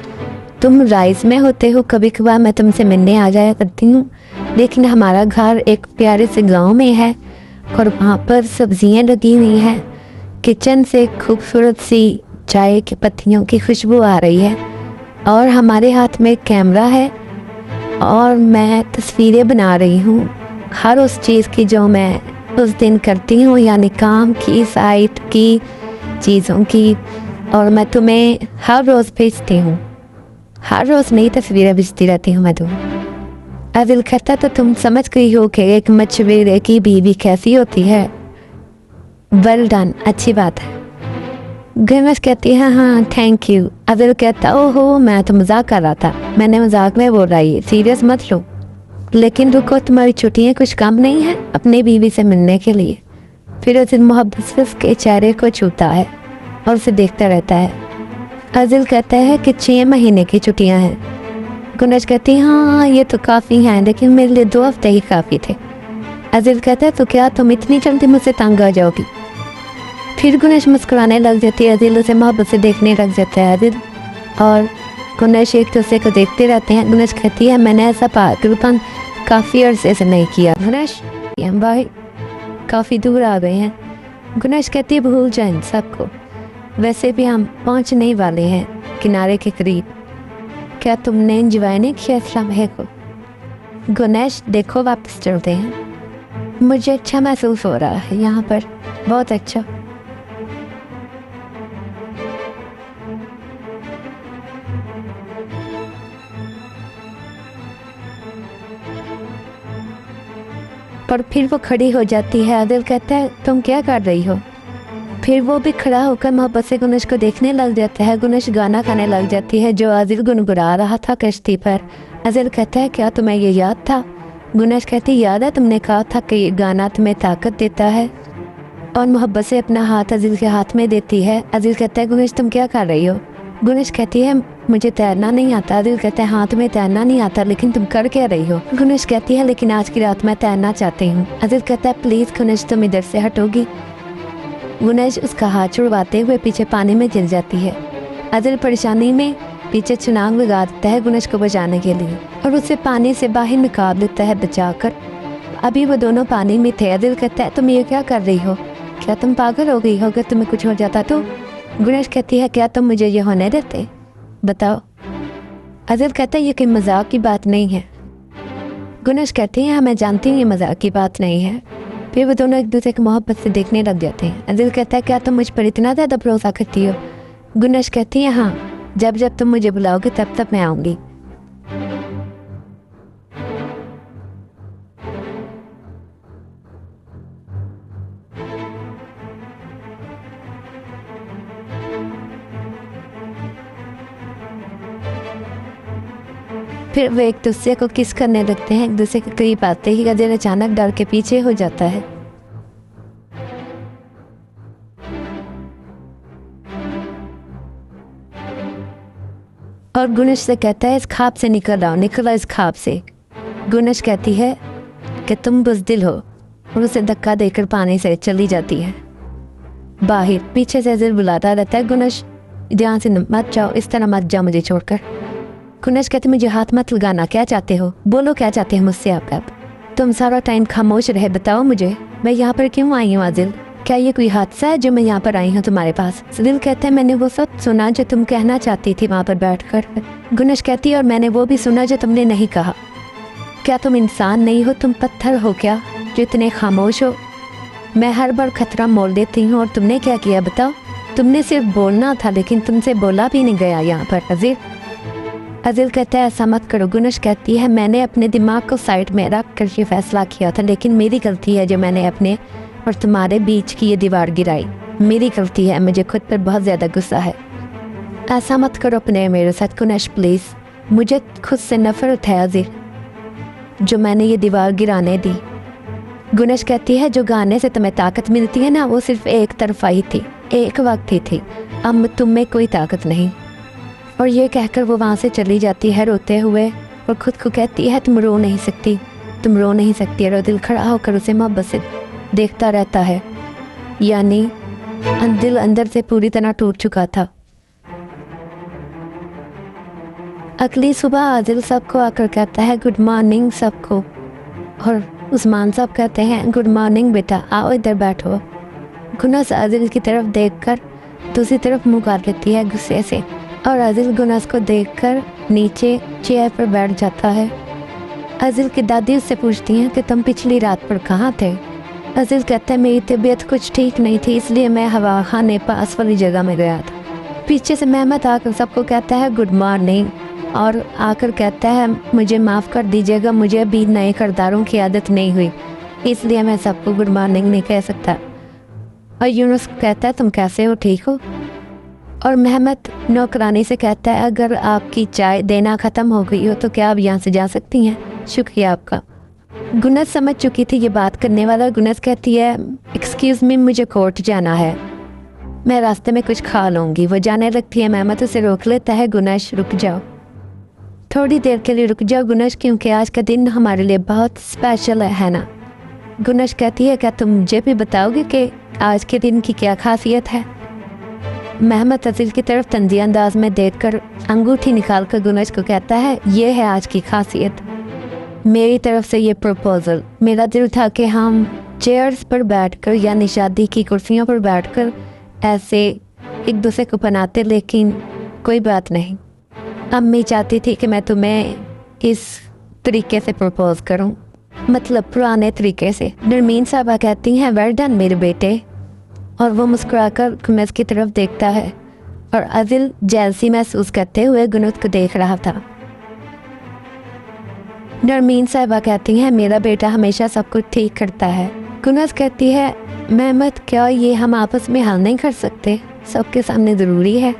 तुम राइस में होते हो, कभी कभार मैं तुमसे मिलने आ जाया करती हूँ, लेकिन हमारा घर एक प्यारे से गांव में है और वहाँ पर सब्जियाँ लगी हुई हैं। किचन से खूबसूरत सी चाय की पत्तियों की खुशबू आ रही है और हमारे हाथ में कैमरा है और मैं तस्वीरें बना रही हूँ हर उस चीज़ की जो मैं उस दिन करती हूँ, यानी काम की, साइट की, चीज़ों की। और मैं तुम्हें हर रोज़ भेजती हूँ, हर रोज़ नई तस्वीरें भेजती रहती हूँ मैं तुम्हें। अदिल कहता तो तुम समझ गई हो कि एक मछुआरे की बीवी कैसी होती है। वेल डन, अच्छी बात है। गुनेश कहती है हाँ थैंक यू। अदिल कहता ओहो मैं तो मजाक कर रहा था, मैंने मजाक में बोल रही है, सीरियस मत लो। लेकिन रुको, तुम्हारी छुट्टियाँ कुछ कम नहीं है अपनी बीवी से मिलने के लिए। फिर अदिल मोहब्बत से उसके चेहरे को छूता है और उसे देखता रहता है। अदिल कहता है कि 6 महीने की छुट्टियाँ हैं। गुनेश कहती है हाँ ये तो काफ़ी हैं, लेकिन मेरे लिए 2 हफ्ते ही काफ़ी थे। अदिल कहता है तो क्या तुम इतनी जल्दी मुझसे तंग आ जाओगी। फिर गुनेश मुस्कुराने लग जाती है। अदिल उसे मोहब्बत से देखने लग जाता है। अदिल और गुनेश एक दूसरे को देखते रहते हैं। गुनेश कहती है मैंने ऐसा पागलपन काफ़ी अरसे से नहीं किया। गुनेश हम भाई काफ़ी दूर आ गए हैं। गुनेश कहती है भूल जाए इन सबको, वैसे भी हम पहुंचने ही वाले हैं किनारे के करीब। क्या तुमने एंजॉय नहीं किया इस लम्हे को। गुनेश देखो वापस चलते हैं, मुझे अच्छा महसूस हो रहा है यहाँ पर, बहुत अच्छा। पर फिर वो खड़ी हो जाती है। आदिल कहता है तुम क्या कर रही हो। फिर वो भी खड़ा होकर मोहब्बत से गुनेश को देखने लग जाता है। गुनेश गाना गाने लग जाती है जो आदिल गुनगुना रहा था कश्ती पर। आदिल कहता है क्या तुम्हें ये याद था। गुनेश कहती याद है तुमने कहा था कि ये गाना तुम्हें ताकत देता है। और मोहब्बत से अपना हाथ आदिल के हाथ में देती है। आदिल कहता है गुनेश तुम क्या कर रही हो। गुनेश कहती है मुझे तैरना नहीं आता। आदिल कहता है हाँ तुम्हें तैरना नहीं आता, लेकिन तुम कर क्या रही हो। गुनेश कहती है लेकिन आज की रात मैं तैरना चाहती हूँ। आदिल कहता है प्लीज़ गुनेश तुम इधर से हटोगी। गुनेश उसका हाथ छुड़वाते हुए पीछे पानी में गिर जाती है। आदिल परेशानी में पीछे छलांग लगा देता है गुनेश को बचाने के लिए और उसे पानी से बाहर निकाल देता है बचाकर। अभी वो दोनों पानी में थे। आदिल कहता है तुम ये क्या कर रही हो, क्या तुम पागल हो गई हो, अगर तुम्हें कुछ हो जाता तो। गुनेश कहती है क्या तुम मुझे ये होने देते, बताओ। आदिल कहता है ये कोई मजाक की बात नहीं है। गुनेश कहती है हाँ मैं जानती हूँ ये मजाक की बात नहीं है। फिर वो दोनों एक दूसरे को मोहब्बत से देखने लग जाते हैं। आदिल कहता है क्या तुम मुझ पर इतना ज़्यादा भरोसा करती हो। गुनेश कहती है हाँ जब जब तुम मुझे बुलाओगे तब तब मैं आऊँगी। फिर वो एक दूसरे को किस करने लगते हैं। एक दूसरे के करीब आते ही आदिल अचानक डर के पीछे हो जाता है। और गुनेश से कहता है इस ख्वाब से निकल आओ, निकल आओ इस ख्वाब से। गुनेश कहती है कि तुम बुज़दिल हो और उसे धक्का देकर पानी से चली जाती है बाहर। पीछे से आदिल बुलाता रहता है गुनेश ध्यान से मत जाओ, इस तरह मत जाओ मुझे छोड़कर। गुनेश कहते मुझे हाथ मत लगाना, क्या चाहते हो, बोलो क्या चाहते हैं मुझसे आप। अब तुम सारा टाइम खामोश रहे, बताओ मुझे मैं यहाँ पर क्यों आई हूँ। आदिल क्या ये कोई हादसा है जो मैं यहाँ पर आई हूँ तुम्हारे पास। आदिल कहते हैं मैंने वो सब सुना जो तुम कहना चाहती थी वहाँ पर बैठकर। गुनेश कहती है और मैंने वो भी सुना जो तुमने नहीं कहा। क्या तुम इंसान नहीं हो, तुम पत्थर हो क्या जो इतने खामोश हो। मैं हर बार खतरा मोल देती हूँ और तुमने क्या किया बताओ। तुमने सिर्फ बोलना था लेकिन तुमसे बोला भी नहीं गया यहाँ पर। आदिल कहता है ऐसा मत करो। गुनेश कहती है मैंने अपने दिमाग को साइड में रख कर ये फैसला किया था, लेकिन मेरी गलती है जो मैंने अपने और तुम्हारे बीच की ये दीवार गिराई। मेरी गलती है, मुझे खुद पर बहुत ज़्यादा गुस्सा है। ऐसा मत करो अपने मेरे साथ गुनेश प्लीज़। मुझे खुद से नफरत है आदिल जो मैंने ये दीवार गिराने दी। गुनेश कहती है जो गाने से तुम्हें ताकत मिलती है ना वो सिर्फ एक तरफा ही थी, एक वक्त ही थी, अब तुम में कोई ताकत नहीं। और ये कहकर वो वहाँ से चली जाती है रोते हुए और खुद को कहती है तुम रो नहीं सकती, तुम रो नहीं सकती। और अदिल खड़ा होकर उसे मोहब्बत से देखता रहता है, यानी दिल अंदर से पूरी तरह टूट चुका था। अगली सुबह आदिल सबको आकर कहता है गुड मॉर्निंग सबको, और उस्मान साहब कहते हैं गुड मॉर्निंग बेटा, आओ इधर बैठो। गुनस आदिल की तरफ देखकर दूसरी तरफ मुँह कर लेती है गुस्से से, और आदिल गुनस को देखकर नीचे चेयर पर बैठ जाता है। आदिल की दादी उससे पूछती हैं कि तुम पिछली रात पर कहाँ थे। आदिल कहता है मेरी तबीयत कुछ ठीक नहीं थी, इसलिए मैं हवा खाने पास वाली जगह में गया था। पीछे से मेहमत आकर सबको कहता है गुड मॉर्निंग, और आकर कहता है मुझे माफ़ कर दीजिएगा, मुझे अभी नए किरदारों की आदत नहीं हुई, इसलिए मैं सबको गुड मॉर्निंग नहीं कह सकता। और यूनुस कहता है तुम कैसे हो, ठीक हो। और मेहमत नौकरानी से कहता है अगर आपकी चाय देना ख़त्म हो गई हो तो क्या आप यहाँ से जा सकती हैं, शुक्रिया आपका। गुनस समझ चुकी थी ये बात करने वाला। गुनस कहती है एक्सक्यूज़ मी, मुझे कोर्ट जाना है, मैं रास्ते में कुछ खा लूँगी। वो जाने लगती है, मेहमत उसे रोक लेता है, गुनस रुक जाओ, थोड़ी देर के लिए रुक जाओ गुनश, क्योंकि आज का दिन हमारे लिए बहुत स्पेशल है ना। गुनश कहती है क्या तुम मुझे भी बताओगे कि आज के दिन की क्या खासियत है। मेहमत अजील की तरफ तंजी अंदाज में देखकर अंगूठी निकाल कर गुनश को कहता है ये है आज की खासियत, मेरी तरफ से ये प्रपोज़ल। मेरा दिल था कि हम चेयर्स पर बैठकर यानी शादी की कुर्सियों पर बैठकर ऐसे एक दूसरे को बनाते, लेकिन कोई बात नहीं, अम्मी चाहती थी कि मैं तुम्हें इस तरीके से प्रपोज करूं, मतलब पुराने तरीके से। नरमीन साहबा कहती हैं वेल डन मेरे बेटे, और वो मुस्कुराकर गुनस की तरफ देखता है, और अदिल जेलसी महसूस करते हुए गुनस को देख रहा था। नरमीन साहबा कहती हैं मेरा बेटा हमेशा सब कुछ ठीक करता है। गुनस कहती है मेहमत क्या ये हम आपस में हल नहीं कर सकते, सबके सामने ज़रूरी है।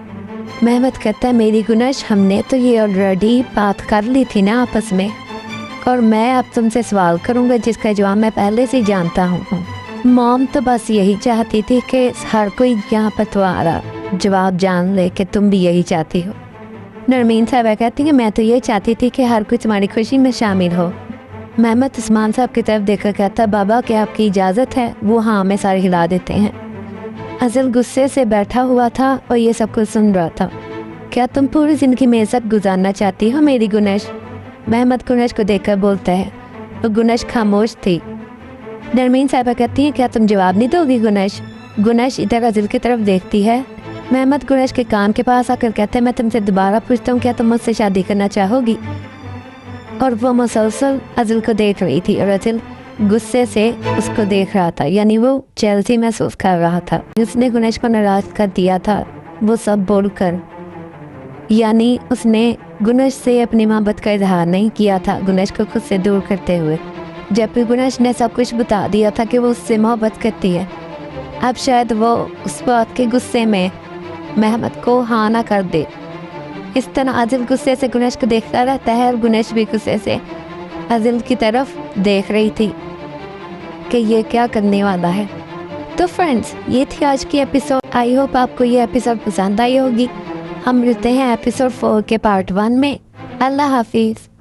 मेहमत कहता है मेरी गुनश, हमने तो ये ऑलरेडी बात कर ली थी ना आपस में, और मैं अब तुमसे सवाल करूँगा जिसका जवाब मैं पहले से जानता हूँ। मॉम तो बस यही चाहती थी कि हर कोई यहाँ पर तुम्हारा जवाब जान ले कि तुम भी यही चाहती हो। नरमीन साहबा कहती है मैं तो ये चाहती थी कि हर कोई तुम्हारी खुशी में शामिल हो। मेहमत उस्मान साहब की तरफ देखकर कहता है बाबा क्या आपकी इजाज़त है। वो हाँ में सारे हिला देते हैं। अज़ल गुस्से से बैठा हुआ था और ये सब कुछ सुन रहा था। क्या तुम पूरी ज़िंदगी मेरे साथ गुजारना चाहती हो मेरी गुनश? मेहमत गुनश को देखकर बोलता है। वो गुनश खामोश थी। नरमीन साहिबा कहती हैं क्या तुम जवाब नहीं दोगी गुनश? गुनश इधर अज़ल की तरफ देखती है। मेहमत गुनश के कान के पास आकर कहते हैं मैं तुमसे दोबारा पूछता हूँ क्या तुम मुझसे शादी करना चाहोगी? और वो मुसलसल अज़ल को देख रही थी और अज़ल गुस्से से उसको देख रहा था, यानी वो जेलसी महसूस कर रहा था। उसने गुनश को नाराज़ कर दिया था वो सब बोलकर, यानी उसने गुनश से अपनी मोहब्बत का इजहार नहीं किया था गुनश को खुद से दूर करते हुए, जबकि गुनश ने सब कुछ बता दिया था कि वो उससे मोहब्बत करती है। अब शायद वो उस बात के गुस्से में मेहमत को हाँ ना कर दे। इस तरह अज़ल गुस्से से गुनश को देखता रहता है और गुनश भी गुस्से से अज़ल की तरफ देख रही थी कि ये क्या करने वाला है। तो फ्रेंड्स, ये थी आज की एपिसोड। आई होप आपको ये एपिसोड पसंद आई होगी। हम मिलते हैं एपिसोड 4 के पार्ट 1 में। अल्लाह हाफिज़।